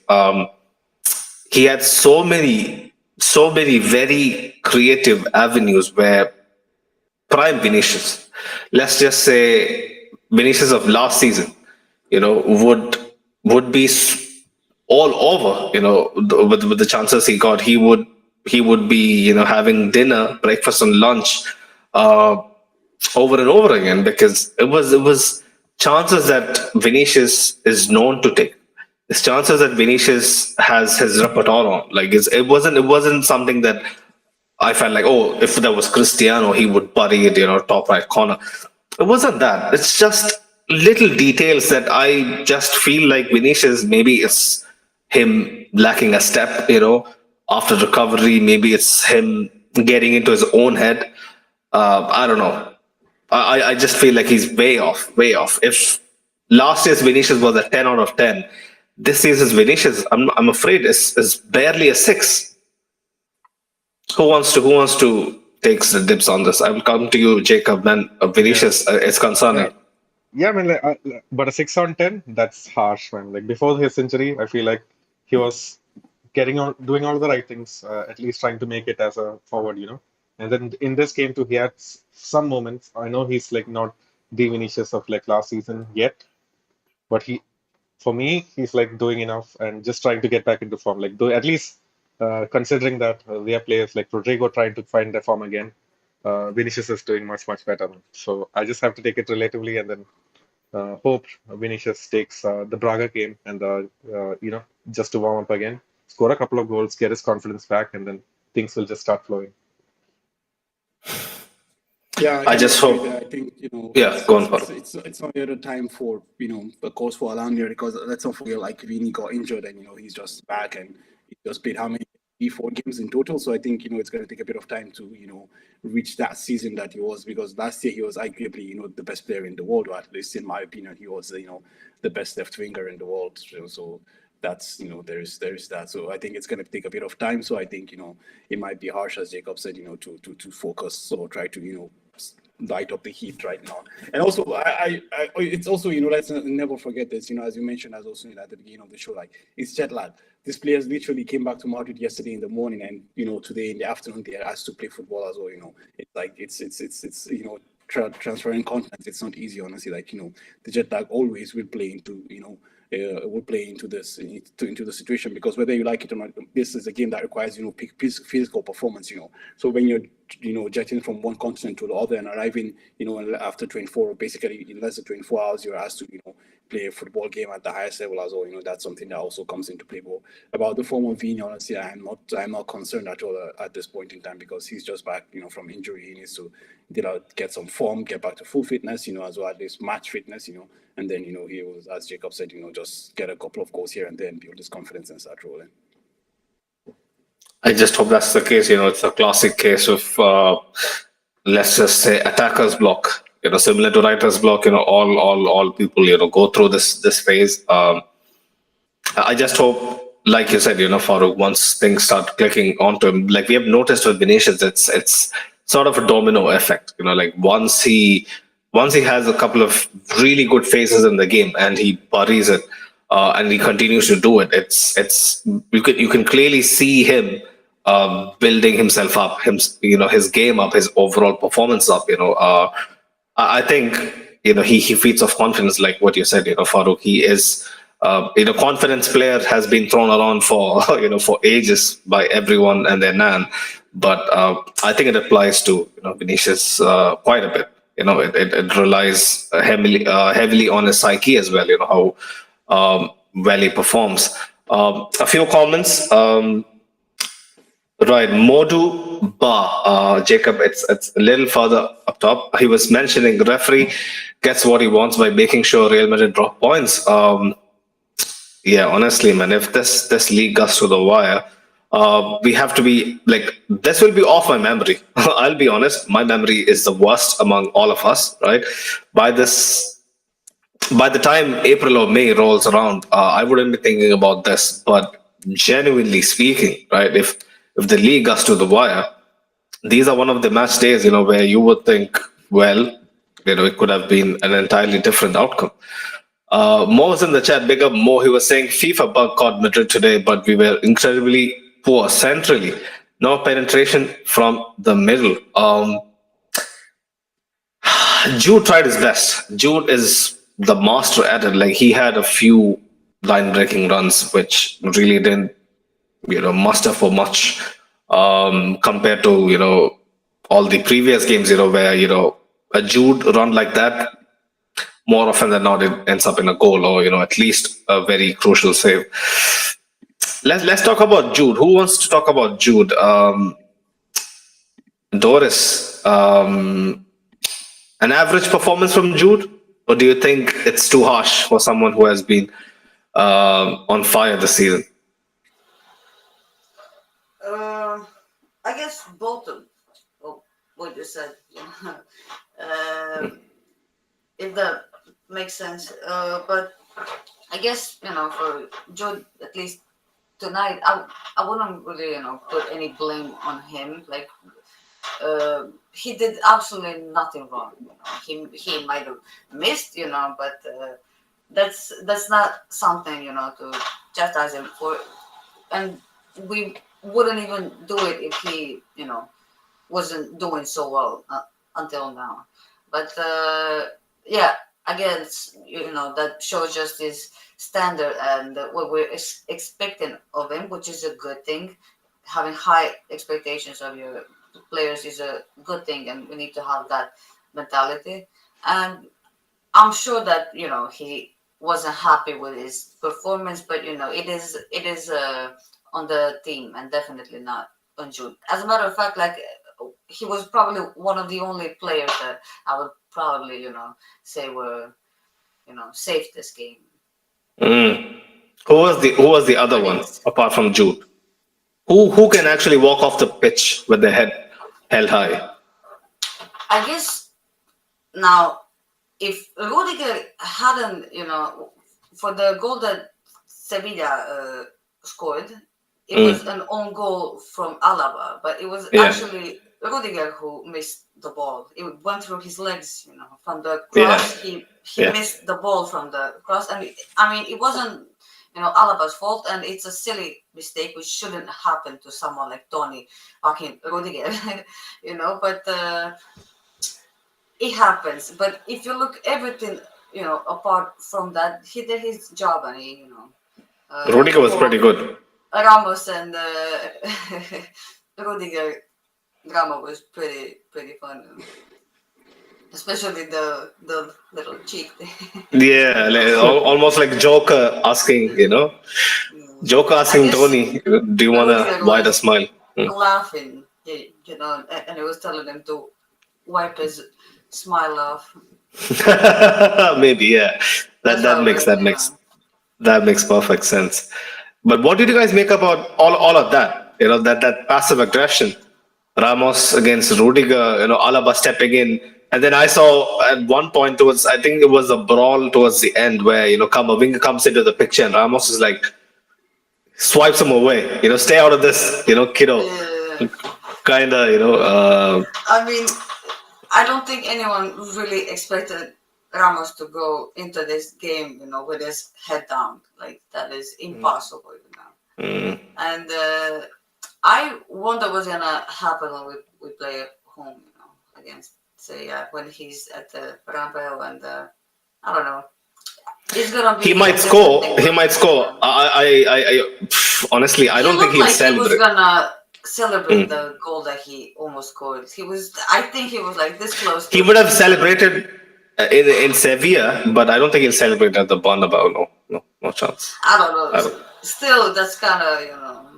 He had so many very creative avenues where prime Vinicius, let's just say Vinicius of last season, would be all over, with the chances he got, he would be, having dinner, breakfast, and lunch, uh, over and over again because it was chances that Vinicius is known to take. It's chances that Vinicius has his repertoire on. Like it wasn't something that I felt like, oh, if there was Cristiano, he would bury it, top right corner. It wasn't that. It's just little details that I just feel like Vinicius, maybe it's him lacking a step, after recovery. Maybe it's him getting into his own head. I don't know. I just feel like he's way off, way off. If last year's Vinicius was a 10 out of 10, this season's Vinicius, I'm afraid, is barely a 6. Who wants to take the dips on this? I will come to you, Jacob. Man, Yeah, Vinicius, it's yeah, concerning. yeah. I mean, but a 6 on 10, that's harsh, man. Like before his injury, I feel like he was getting on, doing all the right things, at least trying to make it as a forward. And then in this game too, he had some moments. I know he's like not the Vinicius of like last season yet, but for me, he's like doing enough and just trying to get back into form. Like, though at least considering that we have players like Rodrigo trying to find their form again, Vinicius is doing much, much better. So I just have to take it relatively and then hope Vinicius takes the Braga game and just to warm up again, score a couple of goals, get his confidence back, and then things will just start flowing. Yeah, I I kind of just agree there. hope. I think Yeah, it's go it's on, it's Farooq. it's it's not yet a time for of course for Alanya because let's not forget like Vini got injured and he's just back and he just played how many 4 games in total. So I think it's going to take a bit of time to reach that season that he was because last year he was arguably the best player in the world, or at least in my opinion he was the best left winger in the world. So that's there is that. So I think it's going to take a bit of time. So I think it might be harsh as Jacob said to focus or try to light up the heat right now. And also, it's also let's never forget this. As you mentioned, as also at the beginning of the show, like it's jet lag. These players literally came back to Madrid yesterday in the morning, and today in the afternoon they are asked to play football as well. It's like it's transferring continents. It's not easy, honestly. Like the jet lag always will play into will play into this into the situation because whether you like it or not, this is a game that requires physical performance. So when you're jetting from one continent to the other and arriving, after 24, basically in less than 24 hours, you're asked to, play a football game at the highest level as well. That's something that also comes into play. But about the form of Vini, honestly, I'm not concerned at all at this point in time, because he's just back, from injury. He needs to, get some form, get back to full fitness, as well, at least match fitness, and then, he was, as Jacob said, just get a couple of goals here and then build his confidence and start rolling. I just hope that's the case. It's a classic case of, let's just say, attackers block. Similar to writers block. All people, go through this phase. I just hope, like you said, Farouk, once things start clicking onto him, like we have noticed with Vinicius, it's sort of a domino effect. Like once he has a couple of really good phases in the game and he buries it, and he continues to do it, it's you can clearly see him building himself up, his game up, his overall performance up. I think he feeds off confidence, like what you said. Farouk, he is confidence player has been thrown around for for ages by everyone and their nan, but I think it applies to Vinicius quite a bit. It relies heavily on his psyche as well. How well he performs. A few comments. Right, Modu Ba, Jacob, it's a little further up top. He was mentioning the referee gets what he wants by making sure Real Madrid drop points. Yeah, honestly, man, if this league goes to the wire, we have to be like, this will be off my memory. I'll be honest, my memory is the worst among all of us, right? By the time April or May rolls around, I wouldn't be thinking about this. But genuinely speaking, right, if the league goes to the wire, these are one of the match days, where you would think, well, it could have been an entirely different outcome. Mo's in the chat, big up Mo. He was saying FIFA bug caught Madrid today, but we were incredibly poor centrally. No penetration from the middle. Jude tried his best. Jude is the master at it. Like, he had a few line breaking runs, which really didn't, muster for much compared to, all the previous games, where, a Jude run like that, more often than not, it ends up in a goal or, at least a very crucial save. Let's talk about Jude. Who wants to talk about Jude? Doris, an average performance from Jude? Or do you think it's too harsh for someone who has been on fire this season? I guess both of what you said. If that makes sense. But I guess, for Jude, at least tonight, I wouldn't really, put any blame on him. Like, he did absolutely nothing wrong. He might have missed, but that's not something, to chastise him for. And we wouldn't even do it if he, wasn't doing so well until now. But yeah, again, that shows just his standard and what we're expecting of him, which is a good thing. Having high expectations of your players is a good thing, and we need to have that mentality. And I'm sure that he wasn't happy with his performance, but it is on the team and definitely not on Jude. As a matter of fact, like, he was probably one of the only players that I would probably say were saved this game. Who was the other one apart from Jude? Who can actually walk off the pitch with their head held high? I guess now, if Rudiger hadn't, for the goal that Sevilla scored, it was an own goal from Alaba, but it was actually Rudiger who missed the ball. It went through his legs, from the cross. He missed the ball from the cross, and it wasn't Alaba's fault, and it's a silly mistake which shouldn't happen to someone like Tony fucking Rudiger, But it happens. But if you look everything, apart from that, he did his job, and he, Rudiger was pretty good. Ramos and Rudiger drama was pretty fun, especially the little cheek thing. Yeah, like, almost like Joker asking, Joker I asking guess Tony, do you want a Rudiger wider was smile? laughing, and he was telling him to wipe his smile off. Maybe, yeah. That That's that how it makes was, that makes that makes perfect sense. But what did you guys make about all of that? That passive aggression. Ramos against Rudiger, Alaba stepping in. And then I saw at one point towards, I think it was a brawl towards the end where, Kamavinga comes into the picture and Ramos is like, swipes him away, stay out of this, kiddo. Yeah. Kinda, I mean, I don't think anyone really expected Ramos to go into this game, with his head down. Like that is impossible, And I wonder what's gonna happen when we play at home, against Sevilla when he's at the Bernabeu, and I don't know. It's gonna be he a might different score. thing. He might score. Honestly, I He don't think looked he'll like he was celebrate. gonna celebrate the goal that he almost scored. I think he was like this close He to would have celebrate. celebrated in Sevilla, but I don't think he'll celebrate at the Bernabeu. No chance. I don't know. I don't. Still, that's kind of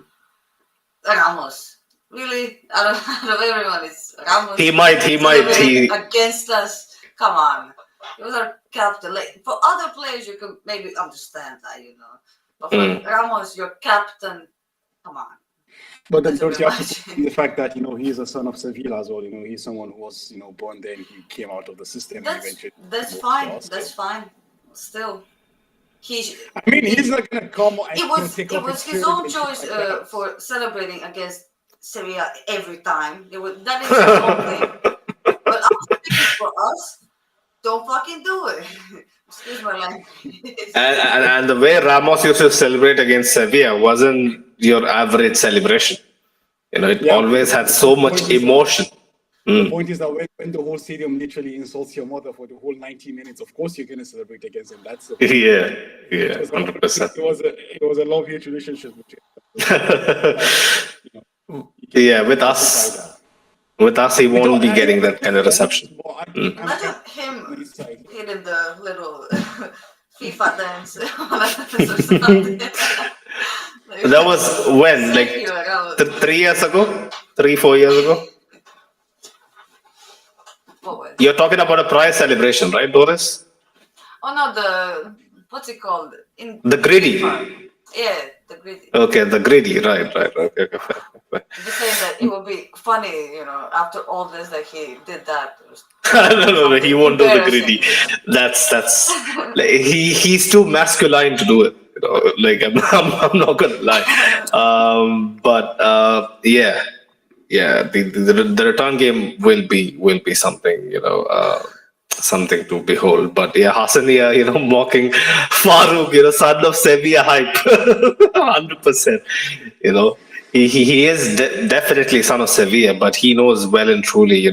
Ramos. Really, out of everyone, it's Ramos. He might. Celebrating against us. Come on, he was our captain. Like for other players, you could maybe understand that, but for Ramos, your captain. Come on. But then That's a don't bit you have to much. put in the fact that he's a son of Sevilla as well. He's someone who was born there and he came out of the system and eventually. That's moved fine. to us. That's fine. Still, I mean, he's not gonna come and take it off was his shirt own and shit choice like that. for celebrating against Sevilla every time. That is his own thing. But I'm speaking for us. Don't fucking do it. Excuse my language. And the way Ramos used to celebrate against Sevilla wasn't your average celebration. It Yeah, always had but so much emotion. the point is that when the whole stadium literally insults your mother for the whole 90 minutes, of course you're gonna celebrate against him. That's the Yeah, it was 100%. it was a love-hate relationship between Yeah, with us, he won't be getting that kind of reception. Imagine him hitting the little FIFA dance or something. That was when, like 3 years ago, 3-4 years ago. What was? You're talking about a prize celebration, right, Doris? Oh no, what's it called? The greedy. Yeah, the greedy. Okay, the greedy. Right. Okay, fair. Just saying that it would be funny, after all this that he did that. No, he won't do the greedy. That's like, he's too masculine to do it. Like I'm not gonna lie. But yeah. The return game will be something, something to behold. But yeah, Hassania, mocking Farouk, son of Sevilla hype, 100%. He is definitely son of Sevilla, but he knows well and truly,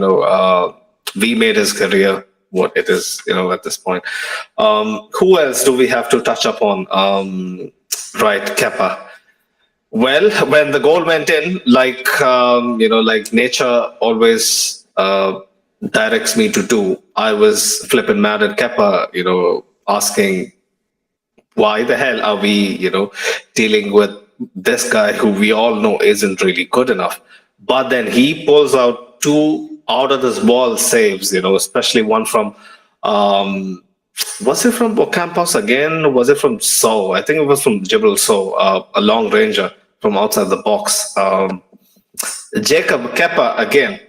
we made his career what it is, at this point. Who else do we have to touch upon? Right, Kepa. Well, when the goal went in, like like nature always directs me to do, I was flipping mad at Kepa, asking why the hell are we, dealing with this guy who we all know isn't really good enough. But then he pulls out two out of this ball saves, especially one from was it from Ocampos again? Was it from So? I think it was from Jibril So, a long ranger from outside the box. Jacob Kepa again.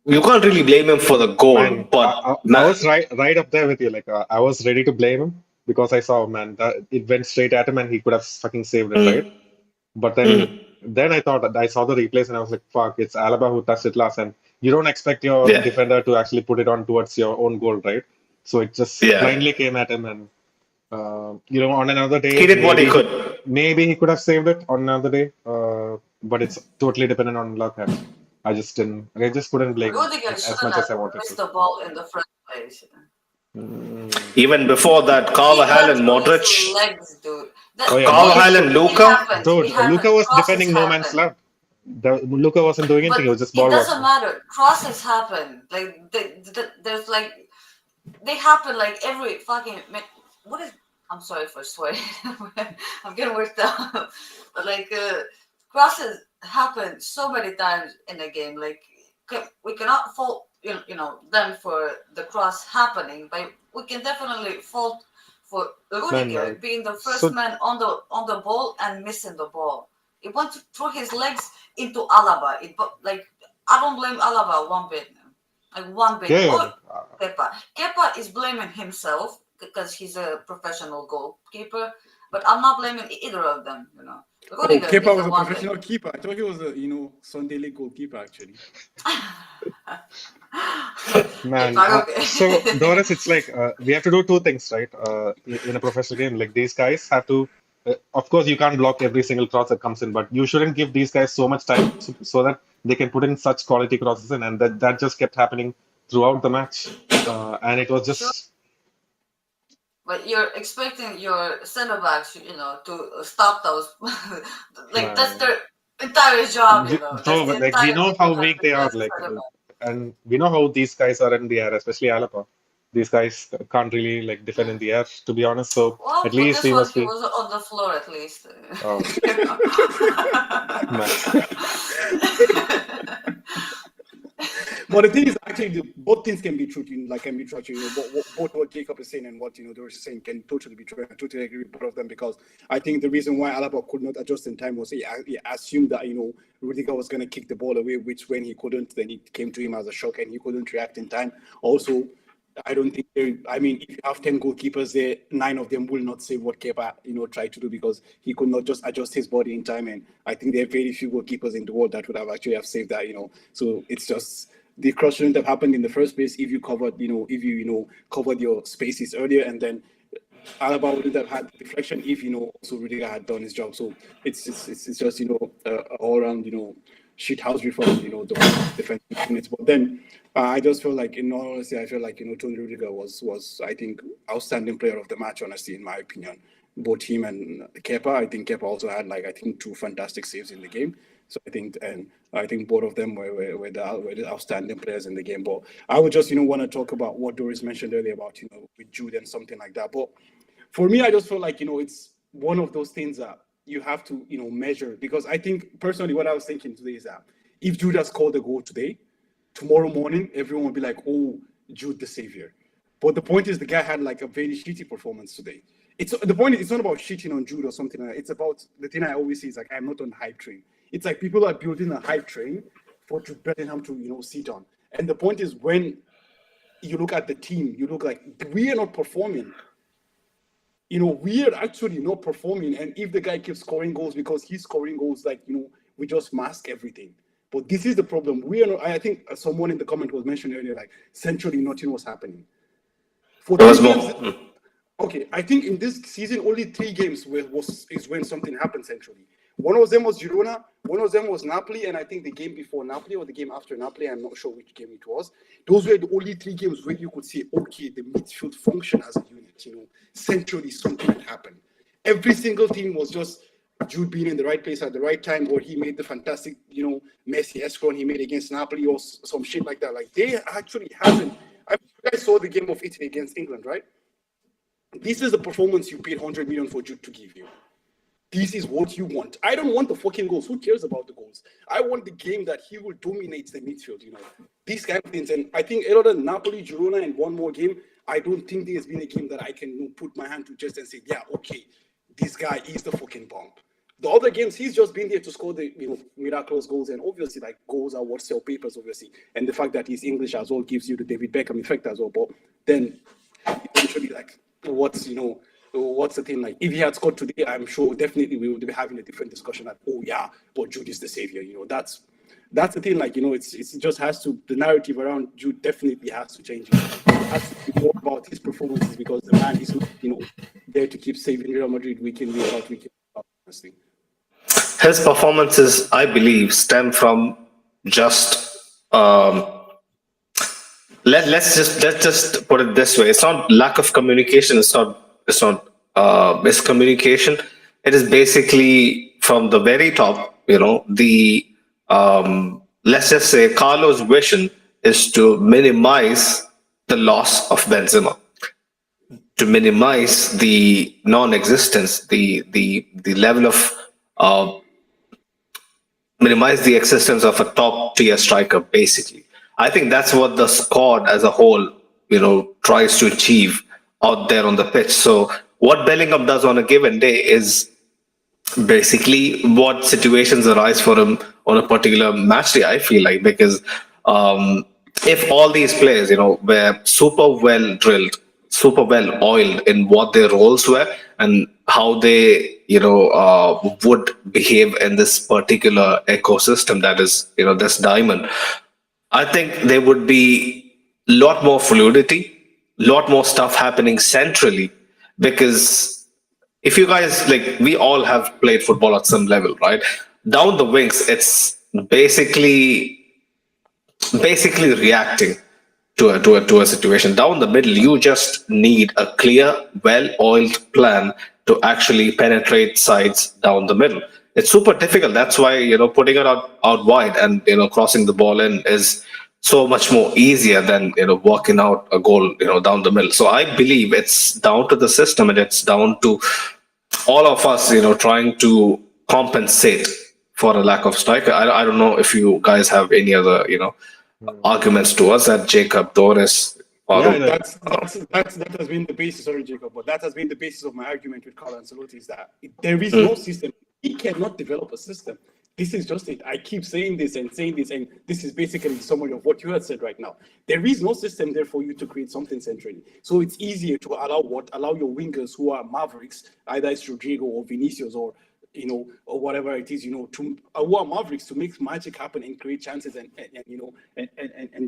You can't really blame him for the goal, Man, but I was right up there with you. Like I was ready to blame him because I saw, man, that it went straight at him and he could have fucking saved it, right? But then I thought that I saw the replays and I was like, fuck, it's Alaba who touched it last, and you don't expect your defender to actually put it on towards your own goal, right? So it just blindly came at him, and on another day he did what he could. Maybe he could have saved it on another day, but it's totally dependent on luck, and I just couldn't blame him as much as I wanted missed to. the ball in the first place. Even before that, Carvajal and Modric. Legs, dude. Carvajal and Luka. Dude, Luka was defending no man's land. Luka wasn't doing anything. He But was just it ball doesn't watching. matter. Crosses happen. Like there's like they happen like every fucking what is I'm sorry for swearing. I'm getting worked up. But like crosses happen so many times in the game. Like we cannot fault them for the cross happening, but we can definitely fault for Man, Rudiger being the first so man on the ball and missing the ball. He went to throw his legs into Alaba. Like I don't blame Alaba one bit. Like one bit. yeah, Or Kepa. Kepa is blaming himself because he's a professional goalkeeper, but I'm not blaming either of them. Oh, Rudiger Kepa is was the a one professional keeper. I thought he was a Sunday league goalkeeper actually. It's man. like okay. So Doris, it's like we have to do two things, right? In a professional game, like these guys have to. Of course, you can't block every single cross that comes in, but you shouldn't give these guys so much time so that they can put in such quality crosses in, and that just kept happening throughout the match, and it was Sure, just but you're expecting your center backs, to stop those. Like that's man. their entire job. That's Bro, the but like we entire know how weak they responsibility are, as a like, center back. and we know how these guys are in the air, especially Alapa. These guys can't really like defend in the air, to be honest. So Well, at for least this we one, must he be. was on the floor at least. Oh You know. man, But the thing is, actually, both things can be true. Can be true. Both what Jacob is saying and what they were saying can totally be true. I totally agree with both of them because I think the reason why Alaba could not adjust in time was he assumed that Rudiger was going to kick the ball away, which when he couldn't, then it came to him as a shock and he couldn't react in time. Also, I don't think if you have 10 goalkeepers there, 9 of them will not save what Kepa, tried to do because he could not just adjust his body in time. And I think there are very few goalkeepers in the world that would have actually have saved that. So it's just the cross shouldn't have happened in the first place if you covered, covered your spaces earlier, and then Alaba wouldn't have had deflection if also Rudiger had done his job. So it's just all around shit house reform the defensive units. But then I just feel like in all honesty I feel like Tony Rudiger was I think outstanding player of the match honestly in my opinion. Both him and Kepa. I think Kepa also had I think 2 fantastic saves in the game. So I think both of them were the outstanding players in the game. But I would just want to talk about what Doris mentioned earlier about with Jude and something like that. But for me, I just feel like it's one of those things that you have to measure because I think personally what I was thinking today is that if Jude has scored a goal today, tomorrow morning everyone will be like, oh, Jude the savior. But the point is the guy had a very shitty performance today. The point is it's not about shitting on Jude or something like that. It's about the thing I always say is I'm not on hype train. It's like people are building a hype train for Jude Bellingham to sit on. And the point is when you look at the team, you look like we are not performing. We are actually not performing. And if the guy keeps scoring goals because he's scoring goals, we just mask everything. But this is the problem. We are not, I think someone in the comment was mentioned earlier, centrally nothing was happening. For There 3 was games, more. okay, I think in this season only 3 games is when something happened centrally. One of them was Girona, one of them was Napoli, and I think the game before Napoli or the game after Napoli, I'm not sure which game it was. Those were the only 3 games where you could say, okay, the midfield function as a unit, centrally something had happened. Every single team was just Jude being in the right place at the right time, or he made the fantastic, Messi escron he made against Napoli or some shit like that. They actually haven't. I mean, you guys saw the game of Italy against England, right? This is the performance you paid 100 million for Jude to give you. This is what you want. I don't want the fucking goals. Who cares about the goals? I want the game that he will dominate the midfield, these kind of things. And I think other than Napoli, Girona, and one more game, I don't think there's been a game that I can put my hand to just and say, yeah, okay, this guy is the fucking bomb. The other games, he's just been there to score the miraculous goals, and obviously, goals are what sell papers, obviously, and the fact that he's English as well gives you the David Beckham effect as well. But then, eventually, what's the thing if he had scored today? I'm sure definitely we would be having a different discussion. Oh yeah, but Jude is the savior. That's the thing. It just has to the narrative around Jude definitely has to change. It has to be more about his performances because the man is not there to keep saving Real Madrid week in week out honestly. His performances, I believe, stem from just let's just put it this way. It's not lack of communication. It's not miscommunication. It is basically from the very top. The let's just say Carlo's vision is to minimize the loss of Benzema, to minimize the non-existence, the level of uh, minimize the existence of a top tier striker. Basically, I think that's what the squad as a whole, tries to achieve out there on the pitch. So what Bellingham does on a given day is basically what situations arise for him on a particular match day. I feel like, because um, if all these players, were super well drilled, super well oiled in what their roles were and how they, would behave in this particular ecosystem that is, this diamond, I think there would be a lot more fluidity, lot more stuff happening centrally, because if you guys, like, we all have played football at some level, right? Down the wings, it's basically reacting to a situation. Down the middle, you just need a clear, well-oiled plan to actually penetrate sides down the middle. It's super difficult. That's why, putting it out wide and, crossing the ball in is so much more easier than, working out a goal, down the middle. So I believe it's down to the system, and it's down to all of us, trying to compensate for a lack of striker. I don't know if you guys have any other, Hmm. arguments towards that. Jacob, Doris, Yeah, Farouk. That has been the basis. Sorry, Jacob, but that has been the basis of my argument with Carlo Ancelotti, is that there is no system. He cannot develop a system. This is just it. I keep saying this, and this is basically the summary of what you had said right now. There is no system there for you to create something centrally. So it's easier to allow your wingers who are mavericks, either it's Rodrigo or Vinicius or or whatever it is, to who are mavericks, to make magic happen and create chances, and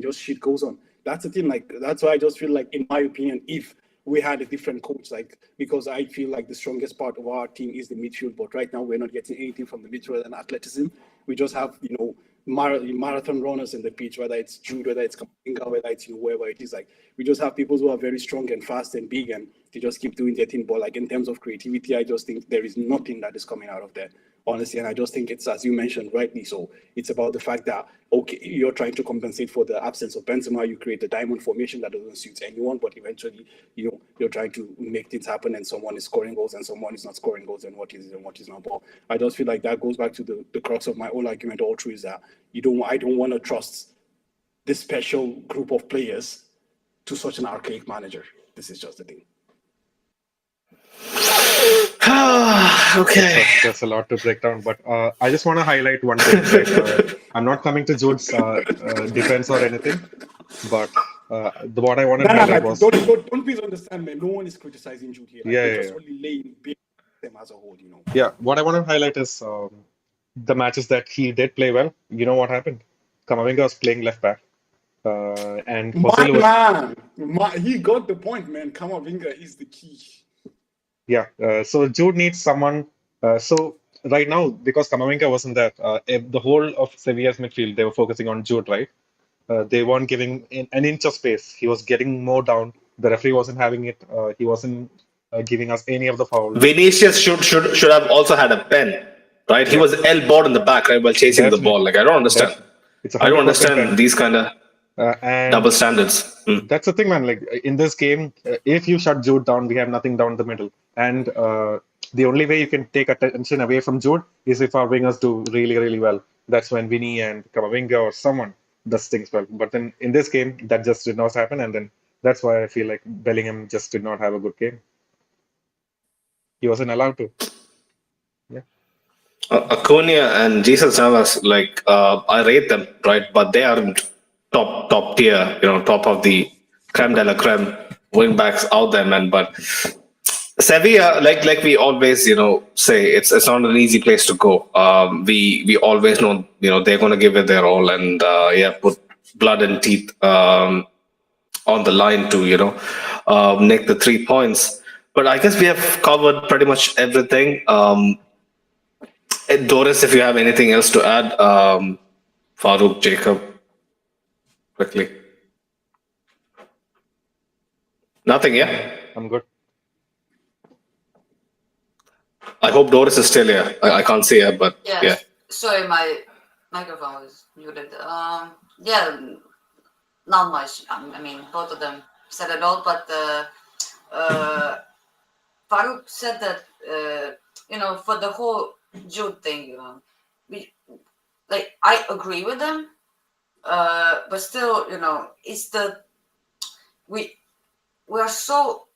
just shit goes on. That's the thing. Like, that's why I just feel like, in my opinion, if we had a different coach, like, because I feel like the strongest part of our team is the midfield, but right now we're not getting anything from the midfield and athleticism. We just have, marathon runners in the pitch, whether it's Jude, whether it's Kaminga, whether it's, whoever it is. Like, we just have people who are very strong and fast and big, and they just keep doing their thing. But like, in terms of creativity, I just think there is nothing that is coming out of there, honestly. And I just think it's, as you mentioned rightly so, it's about the fact that, okay, you're trying to compensate for the absence of Benzema. You create a diamond formation that doesn't suit anyone, but eventually, you're trying to make things happen, and someone is scoring goals and someone is not scoring goals, and what is not. But I just feel like that goes back to the crux of my whole argument all through, is that I don't want to trust this special group of players to such an archaic manager. This is just the thing. Okay. That's a lot to break down, but I just want to highlight one thing, right? I'm not coming to Jude's defense or anything, but what I wanted No, to no, highlight like, was, don't please understand, man. No one is criticizing Jude here. Like, yeah, we're yeah, just yeah. only laying bare them as a whole. Yeah, what I want to highlight is the matches that he did play well. You know what happened? Kamavinga was playing left back, and My Jose was, man, he got the point, man. Kamavinga is the key. yeah. So Jude needs someone. So right now, because Kamavinga wasn't there, the whole of Sevilla's midfield, they were focusing on Jude, right? They weren't giving an inch of space. He was getting more down. The referee wasn't having it. He wasn't giving us any of the fouls. Vinicius should have also had a pen, right? He Yeah, was elbowed in the back, right, while chasing the ball. definitely, Like, I don't understand. definitely. It's a I don't 100% understand pen. these kind of And double standards. that's the thing, man. Like, in this game, if you shut Jude down, we have nothing down the middle. And the only way you can take attention away from Jude is if our wingers do really, really well. That's when Vinny and Kamavinga or someone does things well. But then in this game, that just did not happen. And then that's why I feel like Bellingham just did not have a good game. He wasn't allowed to. Yeah. Acuna and Jesus Navas, like, I rate them, right, but they aren't top tier, top of the creme de la creme wing backs out there, man. But Sevilla, like we always, say, it's not an easy place to go. We always know, they're going to give it their all, and yeah, put blood and teeth on the line to, nick the 3 points. But I guess we have covered pretty much everything. Doris, if you have anything else to add, Farouk, Jacob, quickly. Nothing, yeah? I'm good. I hope Doris is still here. I can't see her, but yeah. Yes. Sorry, my Microphone was muted. Yeah, not much. I mean, both of them said it all, but uh, Farouk said that for the whole Jude thing, we like I agree with them, but still, it's the we we are so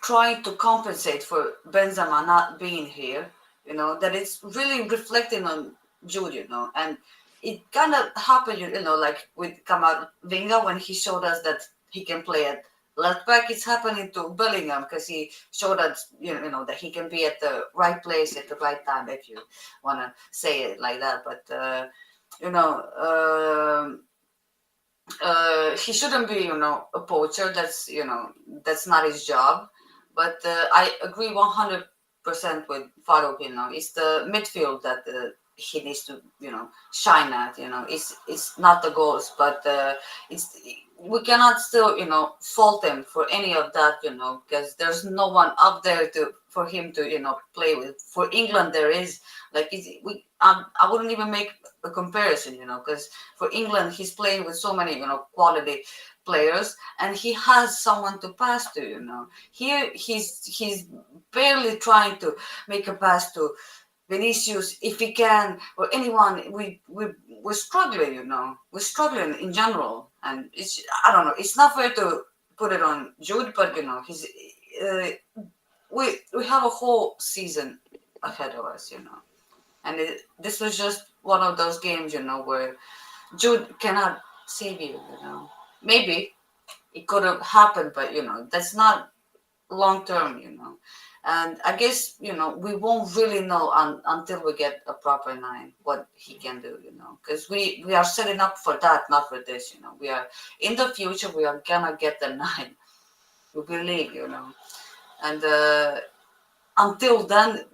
trying to compensate for Benzema not being here, that it's really reflecting on Jude, and it kind of happened, like with Kamavinga when he showed us that he can play at left back. It's happening to Bellingham because he showed us, that he can be at the right place at the right time, if you want to say it like that. But you know. He shouldn't be, a poacher. That's not his job. But I agree 100% with Farouk. It's the midfield that he needs to, shine at. It's not the goals, but it's we cannot still, fault him for any of that, because there's no one up there for him to, play with. For England, there is like I wouldn't even make a comparison, because for England, he's playing with so many, quality players, and he has someone to pass to. Here he's barely trying to make a pass to Vinicius if he can, or anyone. We're struggling. We're struggling in general, and I don't know. It's not fair to put it on Jude, but he's. We have a whole season ahead of us, and this was just one of those games, where Jude cannot save you, Maybe it could have happened, but that's not long term, And I guess we won't really know until we get a proper nine what he can do, because we are setting up for that, not for this, We are in the future. We are gonna get the nine. We believe, and until then,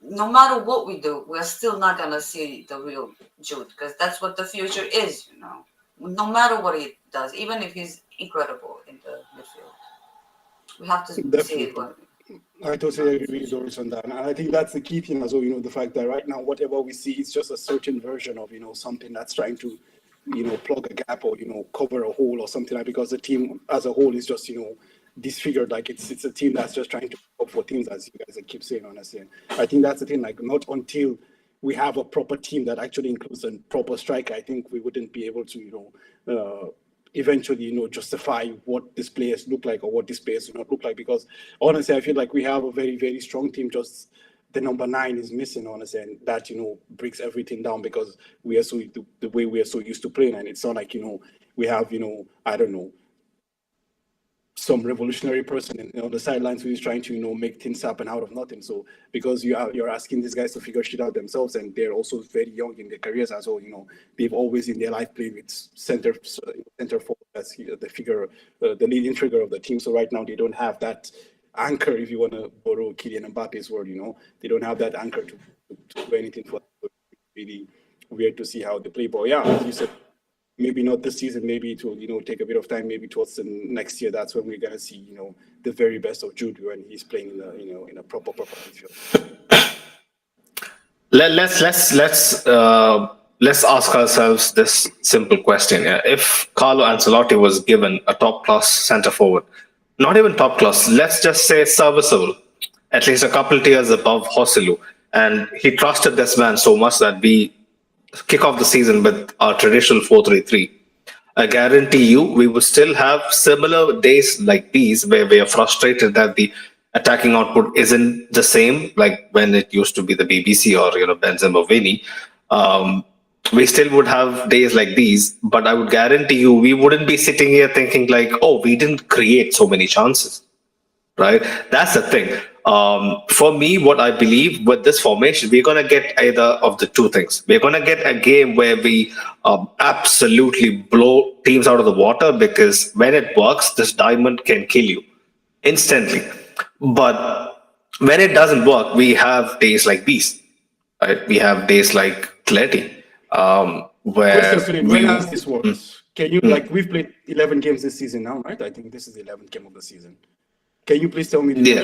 no matter what we do, we're still not gonna see the real Jude, because that's what the future is, No matter what he does, even if he's incredible in the midfield, we have to see it. Definitely. I totally agree with Doris on that. And I think that's the key thing as well, the fact that right now, whatever we see is just a certain version of, something that's trying to, plug a gap or, cover a hole or something like, because the team as a whole is just, disfigured. Like it's a team that's just trying to up for things, as you guys keep saying, honestly. And I think that's the thing, like not until we have a proper team that actually includes a proper striker, I think we wouldn't be able to, eventually, justify what these players look like or what these players do not look like. Because honestly, I feel like we have a very, very strong team. Just the number 9 is missing, honestly, and that breaks everything down, because we are so the way we are so used to playing, and it's not like we have I don't know, some revolutionary person on the sidelines who is trying to make things happen out of nothing. So because you're asking these guys to figure shit out themselves, and they're also very young in their careers as well. They've always in their life played with center forward as the figure, the leading trigger of the team. So right now they don't have that anchor, if you want to borrow Kylian Mbappe's word. They don't have that anchor to do anything for them. So it's really weird to see how they play. But yeah, as you said, maybe not this season. Maybe it will, take a bit of time. Maybe towards the next year, that's when we're gonna see, the very best of Jude when he's playing in a proper midfield. Let's ask ourselves this simple question: yeah? If Carlo Ancelotti was given a top class center forward, not even top class, let's just say serviceable, at least a couple tiers above Hoselu, and he trusted this man so much that we kick off the season with our traditional 4-3-3. I guarantee you, we would still have similar days like these where we are frustrated that the attacking output isn't the same like when it used to be the BBC or Benzema Vini. We still would have days like these, but I would guarantee you, we wouldn't be sitting here thinking like, "Oh, we didn't create so many chances." Right? That's the thing. For me, what I believe with this formation, we're going to get either of the two things. We're going to get a game where we absolutely blow teams out of the water, because when it works, this diamond can kill you instantly. But when it doesn't work, we have days like these. Right? We have days like Tleti, Question where today, when we. has this worked? Can you, we've played 11 games this season now, right? I think this is the 11th game of the season. Can you please tell me the Yeah,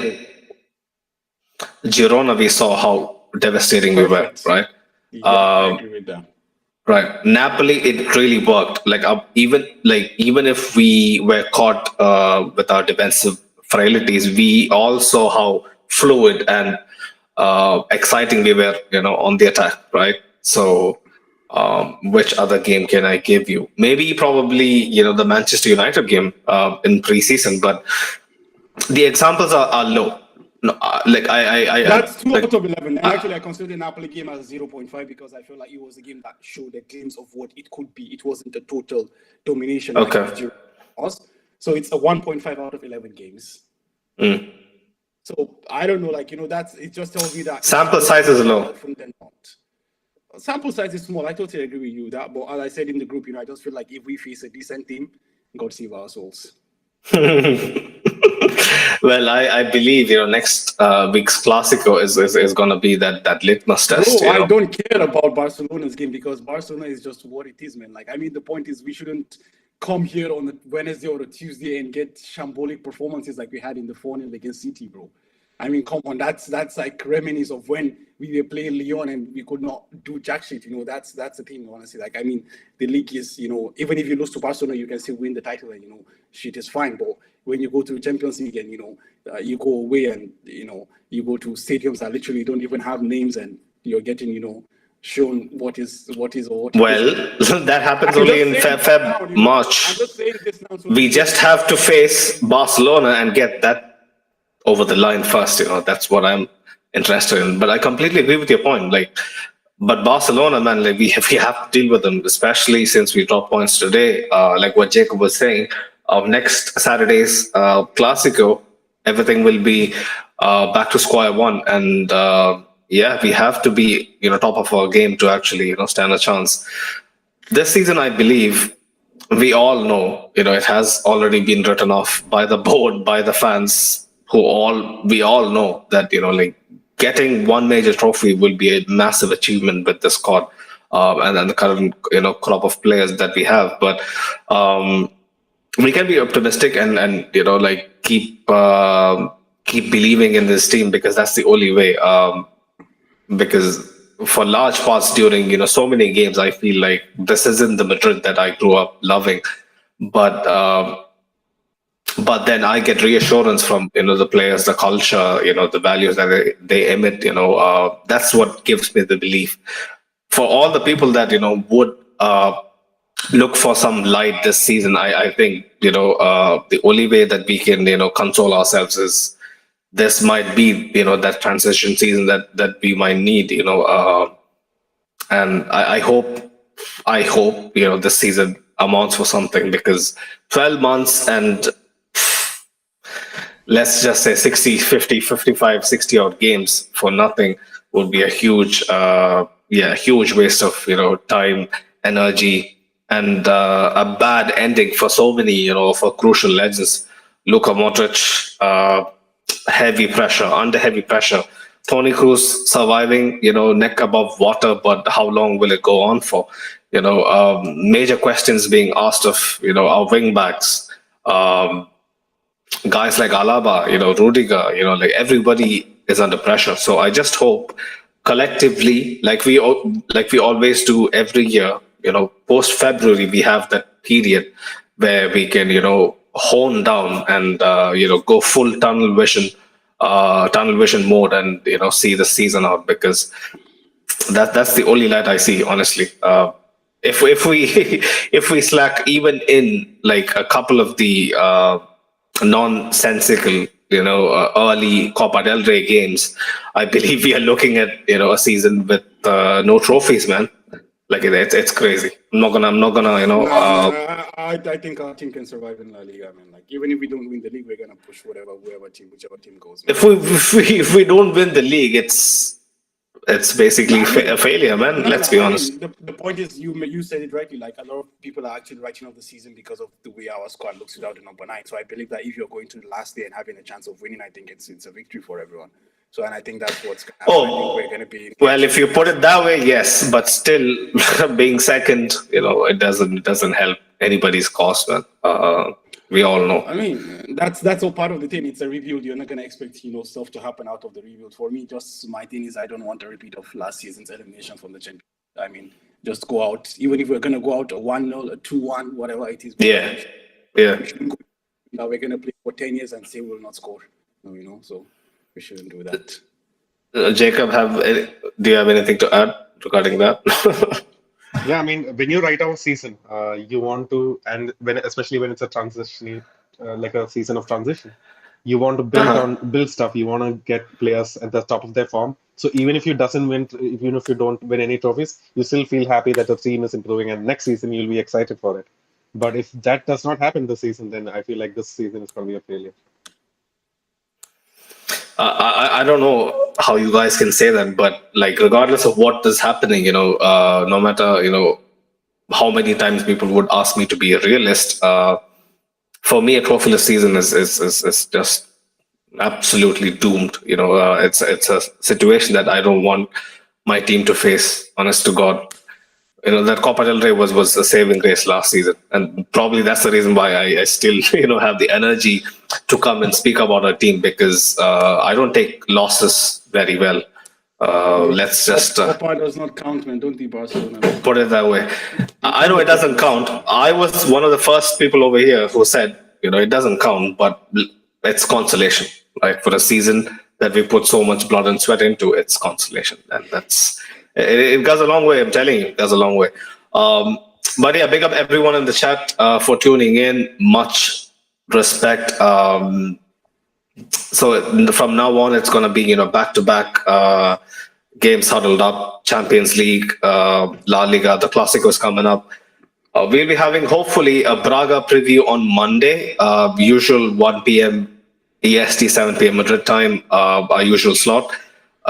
Girona, we saw how devastating we were, perfect? right? Yeah, I agree with that. Right, Napoli, it really worked. Even if we were caught with our defensive frailties, we all saw how fluid and exciting we were, on the attack. Right. So, which other game can I give you? Maybe probably the Manchester United game in preseason, but the examples are low. No, That's 2 like out of 11. And actually, I consider the Napoli game as 0.5 because I feel like it was a game that showed a glimpse of what it could be. It wasn't a total domination like okay. this was. So it's a 1.5 out of 11 games. Mm. So I don't know, that's it just tells me that Sample size is low. often than not. Sample size is small. I totally agree with you. But as I said in the group, I just feel like if we face a decent team, God save our souls. Well, I believe next week's Clásico is going to be that litmus test. I don't care about Barcelona's game because Barcelona is just what it is, man. The point is we shouldn't come here on a Wednesday or a Tuesday and get shambolic performances like we had in the 4-0 against City, bro. Come on, that's like reminiscence of when we were playing Lyon and we could not do jack shit. That's the thing, honestly. The league is, even if you lose to Barcelona, you can still win the title and, shit is fine. But when you go to the Champions League and, you go away and, you go to stadiums that literally don't even have names and you're getting, shown what is. Well, that happens only in Feb, March. I'm just saying this now. We just have to face Barcelona and get that over the line first. That's what I'm interested in. But I completely agree with your point. But Barcelona, man, we have to deal with them, especially since we dropped points today. Like what Jacob was saying, next Saturday's Clásico, everything will be back to square one, and we have to be top of our game to actually stand a chance. This season, I believe we all know it has already been written off by the board, by the fans. We all know that getting one major trophy will be a massive achievement with this squad and the current crop of players that we have. But we can be optimistic and keep believing in this team because that's the only way. Because for large parts during so many games, I feel like this isn't the Madrid that I grew up loving, but then I get reassurance from the players, the culture, the values that they emit. That's what gives me the belief. For all the people that would look for some light this season, I think the only way that we can console ourselves is this might be that transition season that we might need. And I hope this season amounts for something, because 12 months and let's just say 60, 50, 55, 60 odd games for nothing would be a huge waste of, time, energy, and a bad ending for so many, for crucial legends. Luka Modric, under heavy pressure. Toni Kroos surviving, neck above water, but how long will it go on for? Major questions being asked of, our wing backs. Guys like Alaba, Rudiger, everybody is under pressure. So I just hope collectively, like we always do every year, post February, we have that period where we can, hone down and go full tunnel vision mode and see the season out, because that's the only light I see, honestly. If we if we slack even in like a couple of the nonsensical, early Copa del Rey games, I believe we are looking at a season with no trophies, man. Like it's crazy. I'm not gonna. I think our team can survive in La Liga, man. Even if we don't win the league, we're gonna push whichever team goes. Man. If we don't win the league, it's basically a failure, man. Let's be honest. The point is, you said it rightly. A lot of people are actually writing off the season because of the way our squad looks without the number 9. So I believe that if you're going to the last day and having a chance of winning, I think it's a victory for everyone. So, and I think that's what's going to happen. I think we're going to be. Well, if you put it that way, yes, but still, being second, it doesn't help anybody's cause, man. We all know. I mean, that's all part of the thing. It's a rebuild. You're not going to expect stuff to happen out of the rebuild. For me, just my thing is I don't want a repeat of last season's elimination from the Champions. I mean, just go out, even if we're gonna go out a 1-0, a 2-1, whatever it is. Yeah. We shouldn't go that we're gonna play for 10 years and say we'll not score. So we shouldn't do that. Jacob, do you have anything to add regarding that? Yeah, I mean, when you write out a season, you want to, and especially when it's a transition, like a season of transition, you want to build stuff. You want to get players at the top of their form. So even if you doesn't win, even if you don't win any trophies, you still feel happy that the team is improving, and next season you'll be excited for it. But if that does not happen this season, then I feel like this season is going to be a failure. I don't know how you guys can say that, but like regardless of what is happening, no matter how many times people would ask me to be a realist, for me a trophyless season is just absolutely doomed. It's a situation that I don't want my team to face. Honest to God, that Copa del Rey was a saving grace last season, and probably that's the reason why I still have the energy to come and speak about our team, because I don't take losses very well. Let's just Copa does not count, man. Don't be Barcelona. put it that way. I know it doesn't count. I was one of the first people over here who said, it doesn't count, but it's consolation. Like for a season that we put so much blood and sweat into, it's consolation, and it goes a long way. I'm telling you, it goes a long way. But yeah, big up everyone in the chat for tuning in. Much respect. So from now on, it's going to be back-to-back games huddled up. Champions League, La Liga, the Clásico is coming up. We'll be having hopefully a Braga preview on Monday. Usual 1 p.m. EST, 7 p.m. Madrid time. Our usual slot.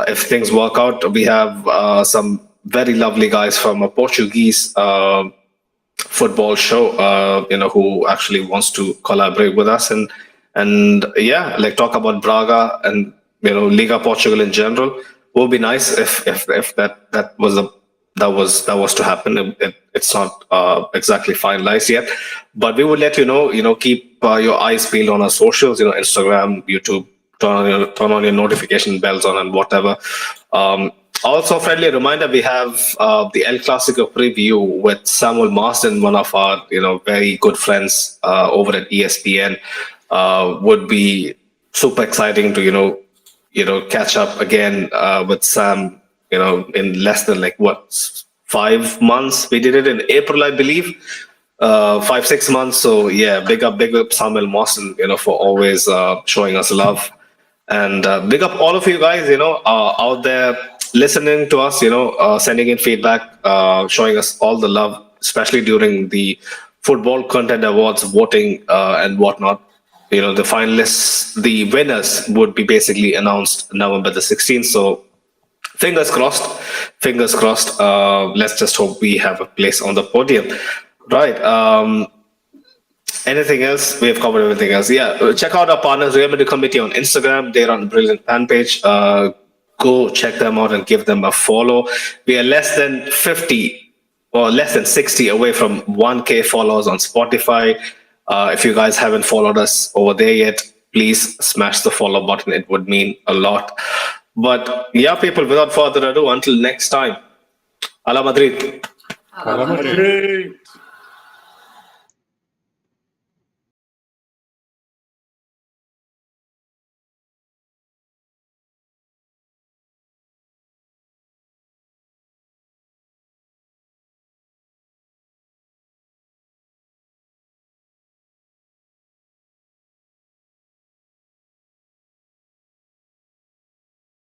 If things work out, we have some very lovely guys from a Portuguese football show, who actually wants to collaborate with us and yeah, like talk about Braga and Liga Portugal in general. Would be nice if that was to happen. It's not exactly finalized yet, but we would let you know. Keep your eyes peeled on our socials. Instagram, YouTube. Turn on your notification bells on and whatever. Also, friendly reminder: we have the El Clasico preview with Samuel Marsden, one of our very good friends over at ESPN. Would be super exciting to catch up again with Sam. In less than 5 months. We did it in April, I believe. 5-6 months. So yeah, big up Samuel Marsden, for always showing us love. And big up all of you guys, out there listening to us, sending in feedback, showing us all the love, especially during the Football Content Awards voting and whatnot. The finalists, the winners would be basically announced November the 16th. So fingers crossed. Let's just hope we have a place on the podium. Right. Anything else? We have covered everything else. Yeah, check out our partners, Real Madrid Committee on Instagram. They're on a brilliant fan page. Go check them out and give them a follow. We are less than 50 or less than 60 away from 1K followers on Spotify. If you guys haven't followed us over there yet, please smash the follow button. It would mean a lot. But yeah, people, without further ado, until next time, Ala Madrid. Hala Madrid. Madrid.